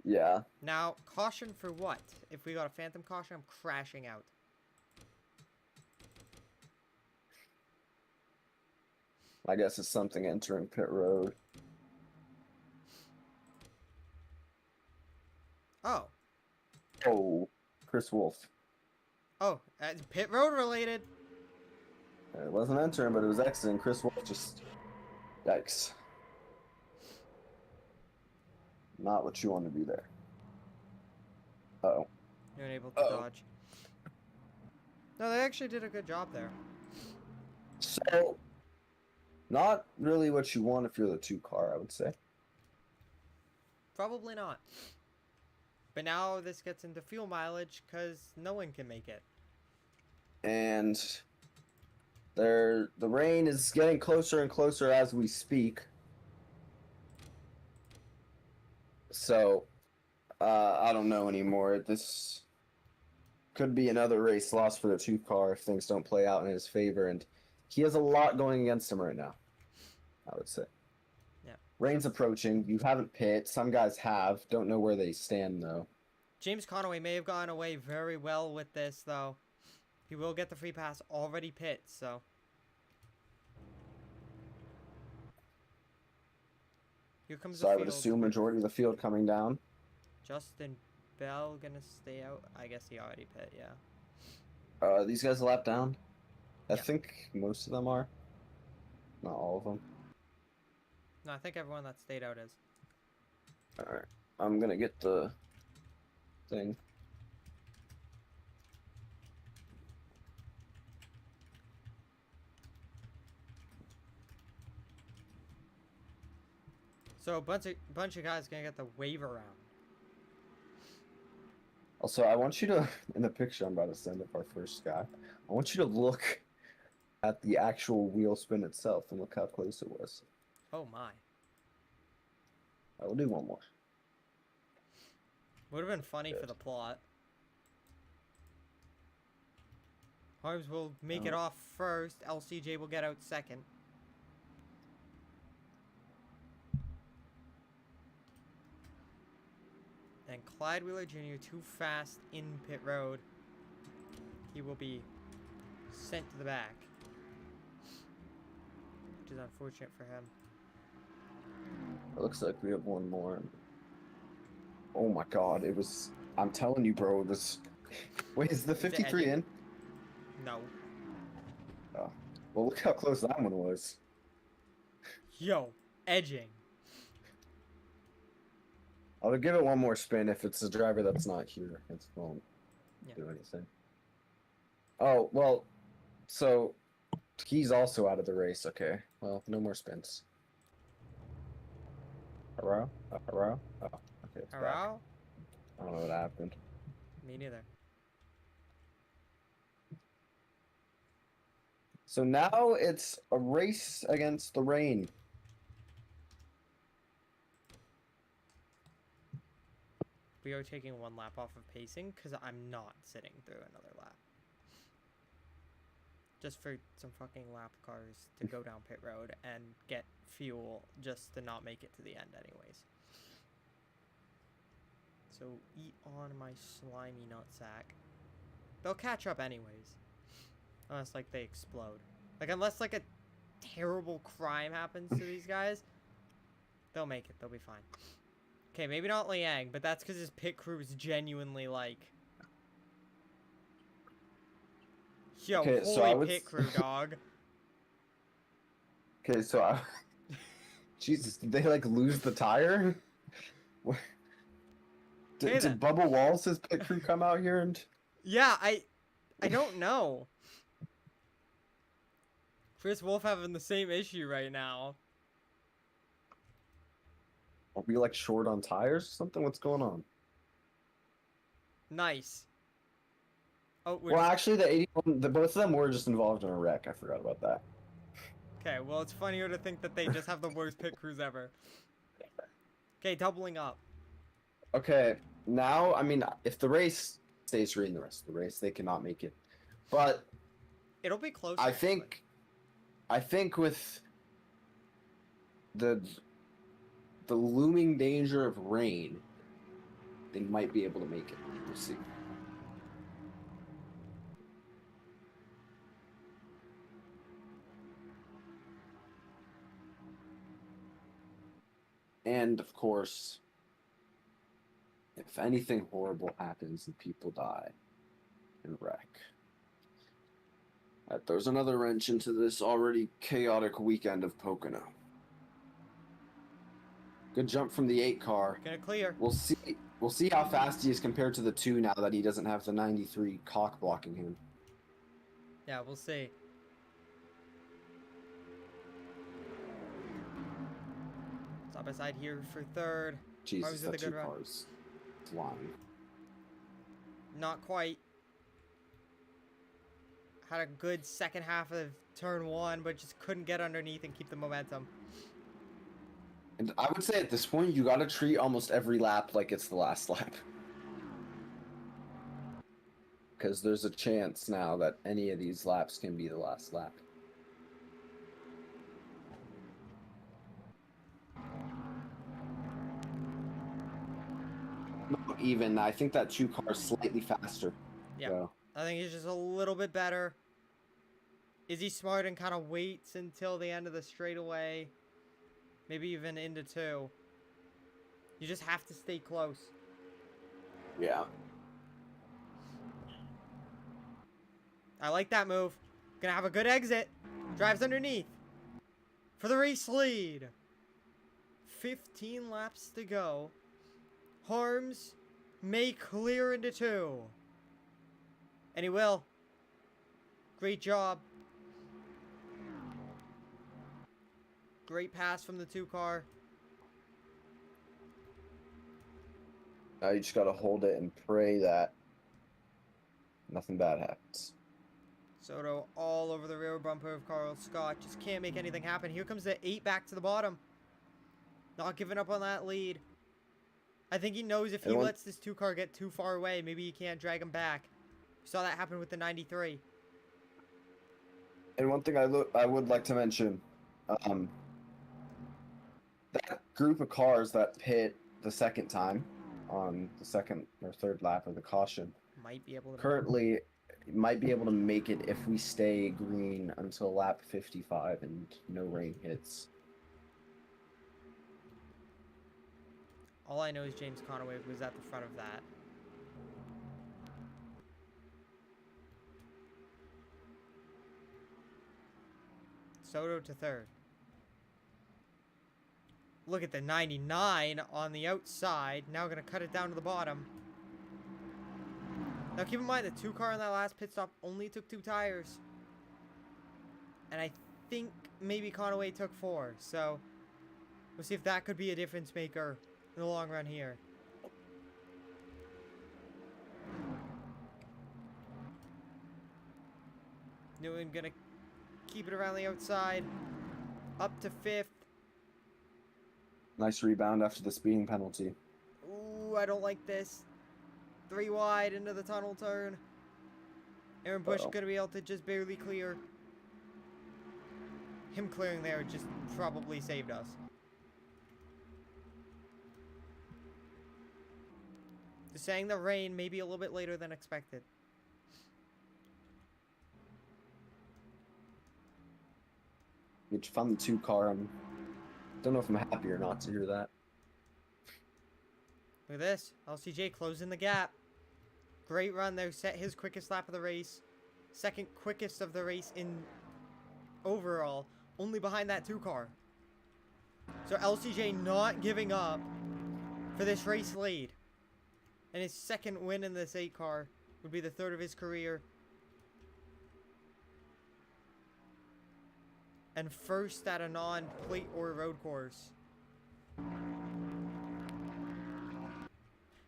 Yeah. Now, caution for what? If we got a phantom caution, I'm crashing out. I guess it's something entering pit road. Oh. Oh, Chris Wolf. Oh, pit road related. It wasn't entering, but it was exiting. Chris Wolf just... Yikes. Not what you want to do there. Uh-oh. You're unable to dodge. No, they actually did a good job there. So, not really what you want if you're the 2 car, I would say. Probably not. But now this gets into fuel mileage because no one can make it. And the rain is getting closer and closer as we speak. So, I don't know anymore. This could be another race lost for the 2 car if things don't play out in his favor. And he has a lot going against him right now, I would say. Yeah. Rain's approaching. You haven't pit. Some guys have. Don't know where they stand, though. James Conaway may have gone away very well with this, though. He will get the free pass already pit, so. Here comes the So I field. would assume majority of the field coming down. Justin Bell gonna stay out. I guess he already pit, yeah. These guys lap down. I Yeah. think most of them are. Not all of them. No, I think everyone that stayed out is. Alright. I'm gonna get the thing. So a bunch of guys gonna get the waiver round. Also, I want you to, in the picture I'm about to send up our first guy, I want you to look at the actual wheel spin itself and look how close it was. Oh my. I will do one more. Would have been funny for the plot. Harms will make it off first. LCJ will get out second. And Clyde Wheeler Jr. too fast in pit road. He will be sent to the back. Which is unfortunate for him. It looks like we have one more. Oh my god, it was... I'm telling you, bro, it was... Wait, is the 53 in? No. Oh. Well, look how close that one was. Yo, edging. I'll give it one more spin if it's a driver that's not here. It won't do anything. Oh, well, so he's also out of the race. Okay, well, no more spins. Hello? Hello? Oh, okay, it's back. Hello? I don't know what happened. Me neither. So now it's a race against the rain. We are taking one lap off of pacing because I'm not sitting through another lap. Just for some fucking lap cars to go down pit road and get fuel just to not make it to the end anyways. So eat on my slimy nutsack. They'll catch up anyways. Unless like they explode. Like unless like a terrible crime happens to these guys, they'll make it. They'll be fine. Okay, maybe not Liang, but that's because his pit crew is genuinely like... Yo, Okay, holy so I would... pit crew, dog. Okay, so I... Jesus, did they like lose the tire? Did Bubba Wallace's pit crew come out here and... Yeah, I don't know. Chris Wolf having the same issue right now. Are we like short on tires or something? What's going on? Nice. Oh, well, actually, the 81, both of them were just involved in a wreck. I forgot about that. Okay, well, it's funnier to think that they just have the worst pit crews ever. Okay, doubling up. Okay, now, I mean, if the race stays green the rest of the race, they cannot make it. But it'll be close. I think with the looming danger of rain, they might be able to make it. We'll see. And of course, if anything horrible happens and people die and wreck, that throws another wrench into this already chaotic weekend of Pocono. Good jump from the 8 car. Gonna clear. We'll see how fast he is compared to the 2 now that he doesn't have the 93 cock blocking him. Yeah, we'll see. Side by side here for third. Jesus, with that a good 2 run. car's flying. Not quite. Had a good second half of turn 1, but just couldn't get underneath and keep the momentum. And I would say at this point, you gotta treat almost every lap like it's the last lap. Because there's a chance now that any of these laps can be the last lap. Not even. I think that 2 car is slightly faster. Yeah. So. I think he's just a little bit better. Is he smart and kind of waits until the end of the straightaway? Maybe even into 2. You just have to stay close. Yeah. I like that move. Gonna have a good exit. Drives underneath. For the race lead. 15 laps to go. Harms may clear into 2. And he will. Great job. Great pass from the 2 car. Now you just gotta hold it and pray that nothing bad happens. Soto all over the rear bumper of Carl Scott. Just can't make anything happen. Here comes the 8 back to the bottom. Not giving up on that lead. I think he knows if he lets this 2 car get too far away, maybe he can't drag him back. We saw that happen with the 93. And one thing I would like to mention, that group of cars that pit the second time on the second or third lap of the caution Might be able to currently might be able to make it if we stay green until lap 55 and no rain hits. All I know is James Conaway was at the front of that. Soto to third. Look at the 99 on the outside. Now going to cut it down to the bottom. Now keep in mind the 2 car on that last pit stop only took 2 tires. And I think maybe Conaway took 4. So we'll see if that could be a difference maker in the long run here. Newman gonna keep it around the outside. Up to 5th. Nice rebound after the speeding penalty. Ooh, I don't like this. 3 wide into the tunnel turn. Aaron Bush gonna be able to just barely clear. Him clearing there just probably saved us. Just saying the rain may be a little bit later than expected. You found the 2 car. Don't know if I'm happy or not to hear that. Look at this. LCJ closing the gap. Great run there. Set his quickest lap of the race. Second quickest of the race in overall. Only behind that 2 car. So LCJ not giving up for this race lead. And his second win in this 8 car would be the 3rd of his career. And first at a non-plate or road course.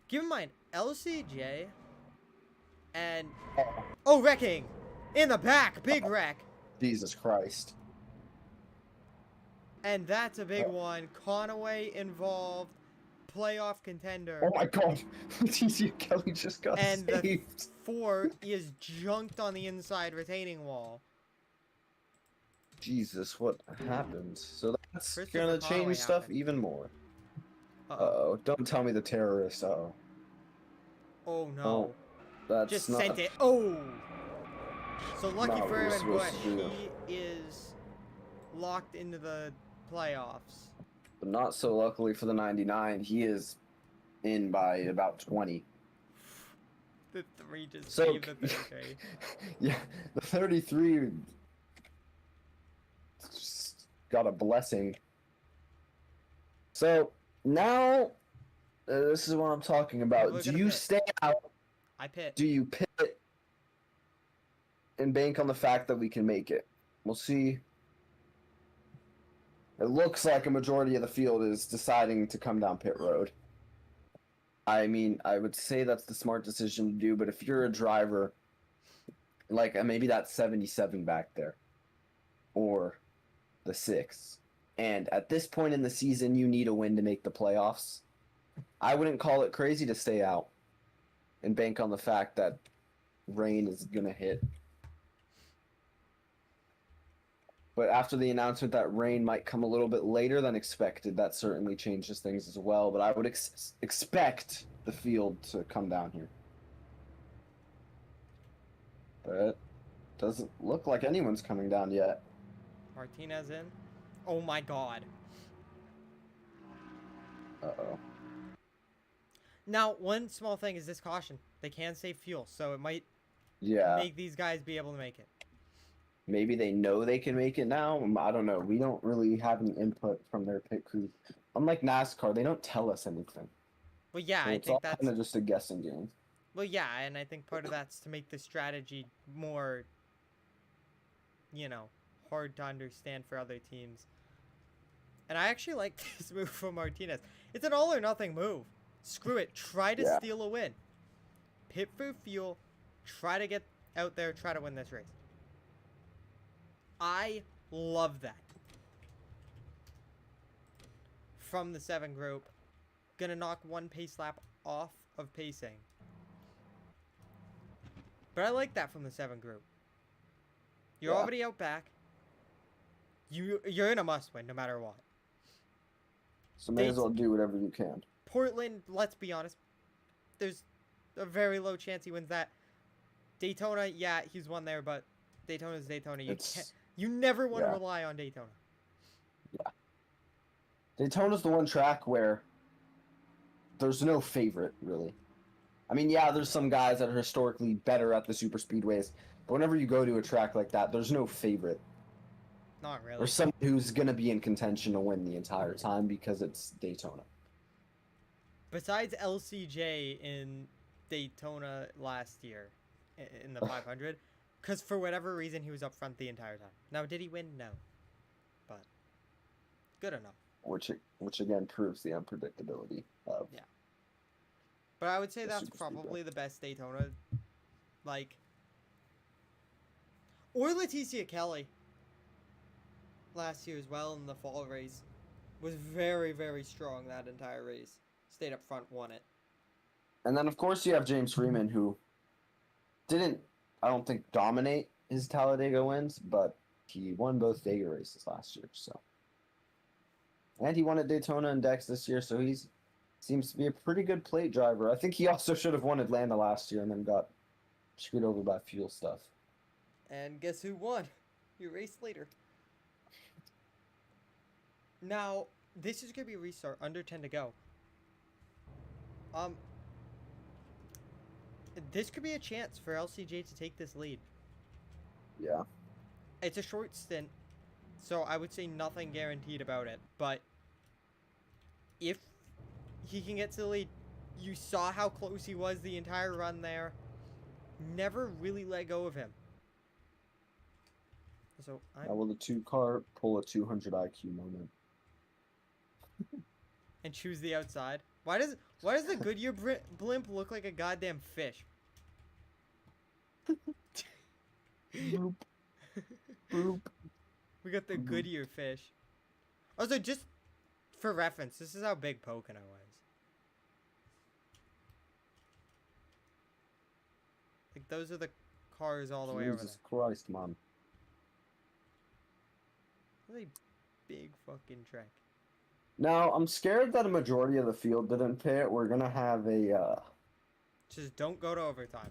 Keep in mind, LCJ and... Oh, wrecking! In the back! Big wreck! Jesus Christ. And that's a big one. Conaway involved. Playoff contender. Oh my god. TC Kelly just got and saved. The 4 is junked on the inside retaining wall. Jesus, what happened? So that's Christopher gonna Conaway change stuff happened. even more. Uh-oh. Uh-oh. Don't tell me the terrorist. Uh-oh. Oh no. Oh, that's Just not... sent it. Oh! So lucky Not what for we're Aaron Bush, supposed to do. he is locked into the playoffs. But not so luckily for the 99. He is in by about 20. The 3 just So, saved the 33. yeah, the 33 just got a blessing. So now, this is what I'm talking about. We're Do gonna you pit. stay out? I pit. Do you pit and bank on the fact that we can make it? We'll see. It looks like a majority of the field is deciding to come down pit road. I mean, I would say that's the smart decision to do, but if you're a driver, like maybe that 77 back there, or the 6, and at this point in the season, you need a win to make the playoffs, I wouldn't call it crazy to stay out and bank on the fact that rain is going to hit. But after the announcement that rain might come a little bit later than expected, that certainly changes things as well. But I would expect the field to come down here. But it doesn't look like anyone's coming down yet. Martinez in. Oh my god. Uh-oh. Now, one small thing is this caution. They can save fuel, so it might make these guys be able to make it. Maybe they know they can make it now. I don't know. We don't really have any input from their pit crew. Unlike NASCAR, they don't tell us anything. Well, yeah, So I it's think all that's... kind of just a guessing game. Well, yeah, and I think part of that's to make the strategy more, you know, hard to understand for other teams. And I actually like this move from Martinez. It's an all or nothing move. Screw it. Try to steal a win. Pit for fuel. Try to get out there. Try to win this race. I love that. From the 7 group. Gonna knock one pace lap off of pacing. But I like that from the 7 group. You're already out back. You're in a must win no matter what. So may as well do whatever you can. Portland, let's be honest. There's a very low chance he wins that. Daytona, yeah, he's won there, but Daytona's Daytona. You never want to rely on Daytona. Yeah. Daytona's the one track where there's no favorite, really. I mean, yeah, there's some guys that are historically better at the super speedways, but whenever you go to a track like that, there's no favorite. Not really. Or someone who's going to be in contention to win the entire time because it's Daytona. Besides LCJ in Daytona last year, in the 500, because for whatever reason he was up front the entire time. Now, did he win? No. But good enough. Which again proves the unpredictability of. Yeah. But I would say that's probably the best Daytona, like, or Leticia Kelly last year as well in the fall race was very, very strong that entire race. Stayed up front, won it. And then, of course, you have James Freeman, who didn't, I don't think, dominate his Talladega wins, but he won both Vega races last year, so. And he won at Daytona and Dex this year, so he's seems to be a pretty good plate driver. I think he also should have won Atlanta last year and then got screwed over by fuel stuff. And guess who won? Your race later. Now, this is going to be a restart. Under 10 to go. This could be a chance for LCJ to take this lead. Yeah. It's a short stint, so I would say nothing guaranteed about it. But if he can get to the lead, you saw how close he was the entire run there. Never really let go of him. So Now will the 2-car pull a 200 IQ moment? And choose the outside. Why does the Goodyear blimp look like a goddamn fish? Boop. Boop. We got the Goodyear fish. Also, just for reference, this is how big Pocono was. Like, those are the cars all the way over there. Jesus Christ, man. That's a big fucking trek. Now, I'm scared that a majority of the field didn't pit. We're going to have a Just don't go to overtime.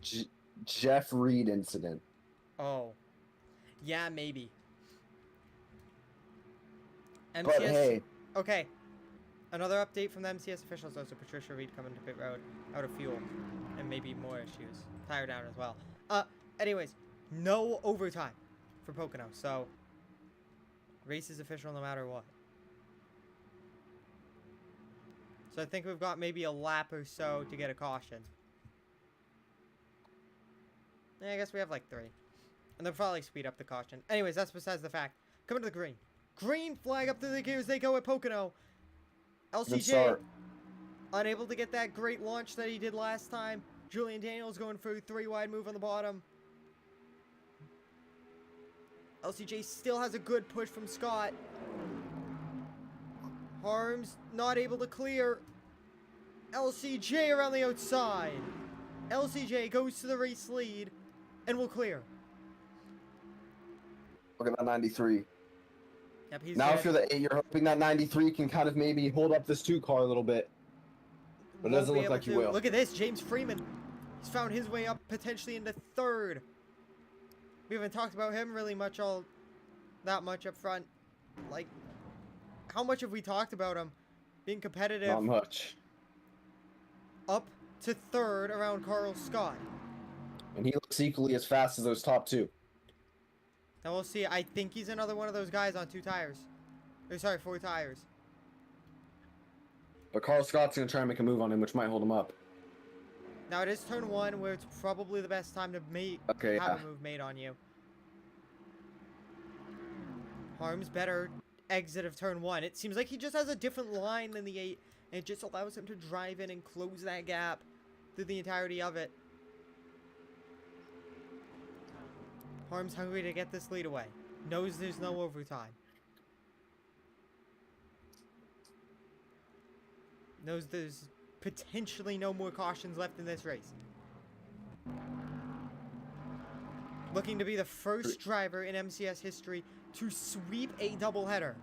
Jeff Reed incident. Oh. Yeah, maybe. MCS, But hey. okay. Another update from the MCS officials, also Patricia Reed coming to pit road out of fuel. And maybe more issues. Tire down as well. Anyways, no overtime for Pocono, so race is official no matter what. So I think we've got maybe a lap or so to get a caution. Yeah, I guess we have like 3. And they'll probably speed up the caution. Anyways, that's besides the fact. Coming to the green. Green flag up to the gears. They go at Pocono. LCJ unable to get that great launch that he did last time. Julian Daniels going for a 3 wide move on the bottom. LCJ still has a good push from Scott. Harms not able to clear. LCJ around the outside. LCJ goes to the race lead and will clear. Look at that 93. Yep, he's now good. if you're the 8, you're hoping that 93 can kind of maybe hold up this 2 car a little bit. But it Won't doesn't be look able like he to. will. Look at this, James Freeman. He's found his way up potentially into 3rd. We haven't talked about him really much that much up front. Like, how much have we talked about him being competitive? Not much. Up to 3rd around Carl Scott. And he looks equally as fast as those top 2. Now we'll see. I think he's another one of those guys on 2 tires. Or sorry, 4 tires. But Carl Scott's going to try and make a move on him, which might hold him up. Now it is turn 1, where it's probably the best time to have a move made on you. Harm's better exit of turn 1. It seems like he just has a different line than the 8, and it just allows him to drive in and close that gap through the entirety of it. Harm's hungry to get this lead away. Knows there's no overtime. Knows there's potentially no more cautions left in this race. Looking to be the first driver in MCS history to sweep a doubleheader.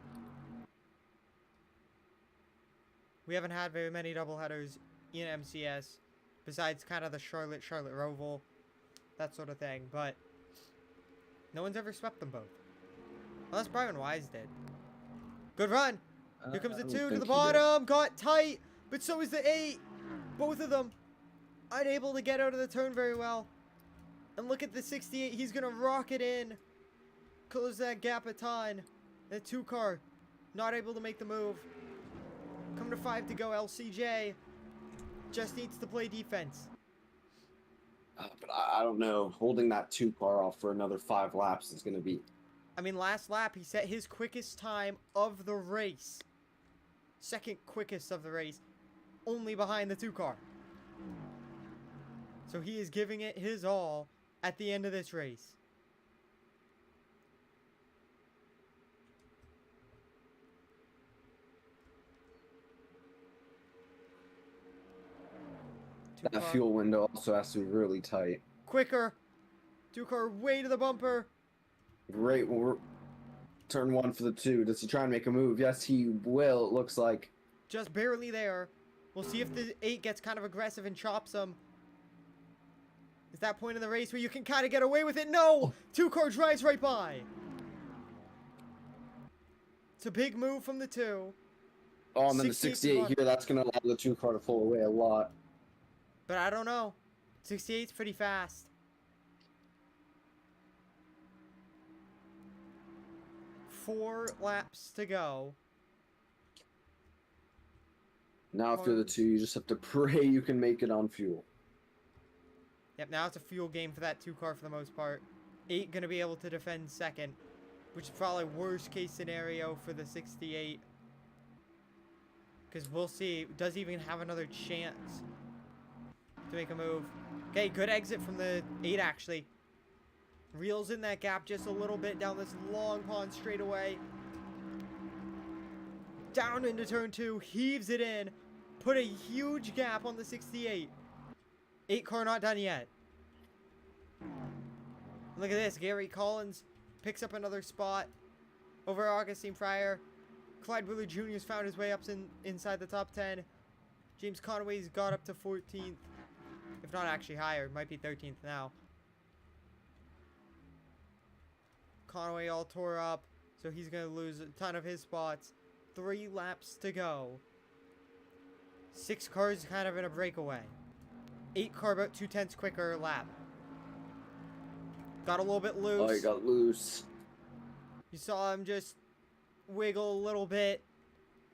We haven't had very many doubleheaders in MCS, besides kind of the Charlotte Roval, that sort of thing, but no one's ever swept them both. Unless Byron Wise did. Good run. Here comes the 2 to the bottom. Got tight, but so is the 8. Both of them unable to get out of the turn very well. And look at the 68. He's going to rock it in. Close that gap a ton. The 2 car not able to make the move. Come to 5 to go. LCJ just needs to play defense. But I don't know. Holding that 2 car off for another 5 laps is going to be... I mean, last lap, he set his quickest time of the race. 2nd quickest of the race. Only behind the 2 car. So he is giving it his all at the end of this race. That fuel window also has to be really tight. Quicker. 2 car way to the bumper. Great. Turn 1 for the 2. Does he try and make a move? Yes, he will, it looks like. Just barely there. We'll see if the 8 gets kind of aggressive and chops him. Is that point in the race where you can kind of get away with it? No! 2 car drives right by. It's a big move from the 2. Oh, and then the 68 here, that's going to allow the 2 car to pull away a lot. But I don't know. 68's pretty fast. 4 laps to go. Now after the 2, you just have to pray you can make it on fuel. Yep, now it's a fuel game for that 2 car for the most part. 8 going to be able to defend 2nd, which is probably worst case scenario for the 68. Because we'll see, does he even have another chance to make a move? Okay, good exit from the 8 actually. Reels in that gap just a little bit down this long pond straightaway. Down into turn 2, heaves it in. Put a huge gap on the 68. 8 car not done yet. Look at this, Gary Collins picks up another spot over Augustine Fryer. Clyde Wheeler Jr.'s found his way up inside the top 10. James Conway's got up to 14th. If not actually higher, might be 13th now. Conway all tore up, so he's going to lose a ton of his spots. 3 laps to go 6 cars kind of in a breakaway. 8 car about 2/10 quicker lap. Got a little bit loose. Oh, he got loose. You saw him just wiggle a little bit.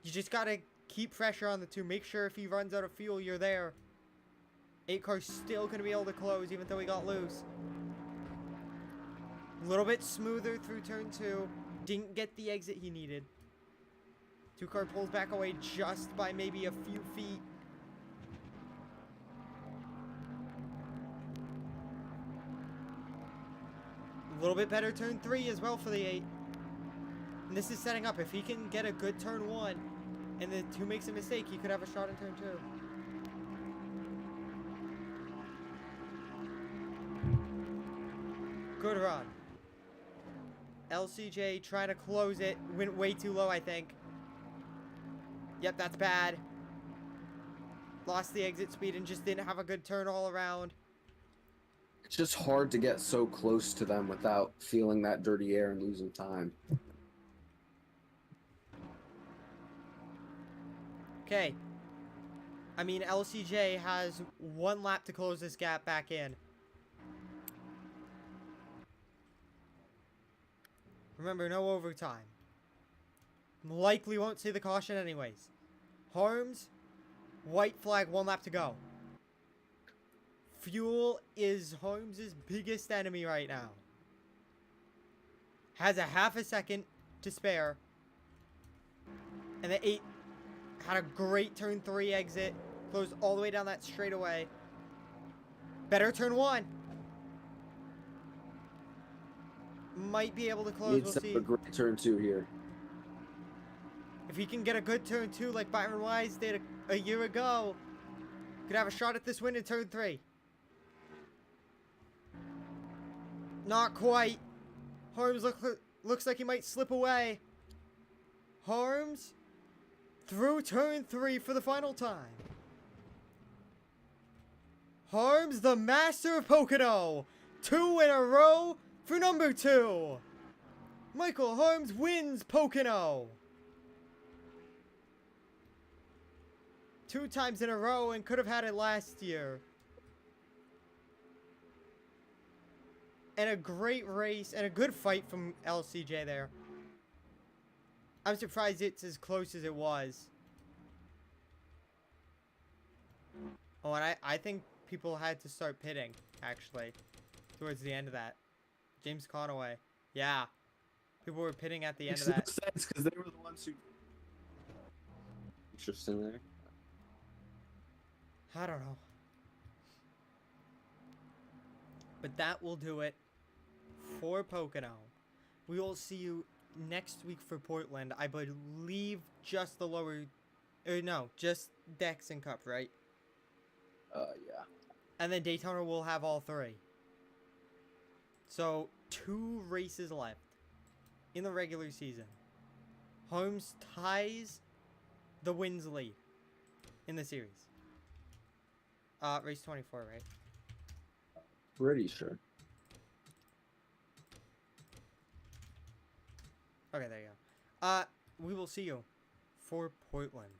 You just gotta keep pressure on the 2. Make sure if he runs out of fuel, you're there. 8 cars still gonna be able to close even though he got loose. A little bit smoother through turn 2. Didn't get the exit he needed. 2 car pulls back away just by maybe a few feet. A little bit better turn 3 as well for the 8. And this is setting up. If he can get a good turn 1 and the 2 makes a mistake, he could have a shot in turn 2. Good run. LCJ trying to close it. Went way too low, I think. Yep, that's bad. Lost the exit speed and just didn't have a good turn all around. It's just hard to get so close to them without feeling that dirty air and losing time. Okay. I mean, LCJ has 1 lap to close this gap back in. Remember, no overtime. Likely won't see the caution anyways. Harms, white flag, 1 lap to go. Fuel is Holmes' biggest enemy right now. Has a half a second to spare. And the 8 had a great turn 3 exit. Closed all the way down that straightaway. Better turn 1. Might be able to close, Needs we'll to see. have a great turn 2 here. If he can get a good turn 2 like Byron Wise did a year ago, could have a shot at this win in turn 3. Not quite. Harms looks like he might slip away. Harms through turn 3 for the final time. Harms, the master of Pocono. 2 in a row for number 2. Michael Harms wins Pocono. 2 times in a row and could have had it last year. And a great race and a good fight from LCJ there. I'm surprised it's as close as it was. Oh, and I think people had to start pitting, actually, towards the end of that. James Conaway. Yeah. People were pitting at the end of that. Makes no sense because they were the ones who... Interesting there. I don't know. But that will do it for Pocono. We will see you next week for Portland. I believe just the lower... no, just Dex and Cup, right? Yeah. And then Daytona will have all 3. So, 2 races left in the regular season. Holmes ties the wins lead in the series. Race 24, right? Pretty sure. Okay, there you go. We will see you for Portland.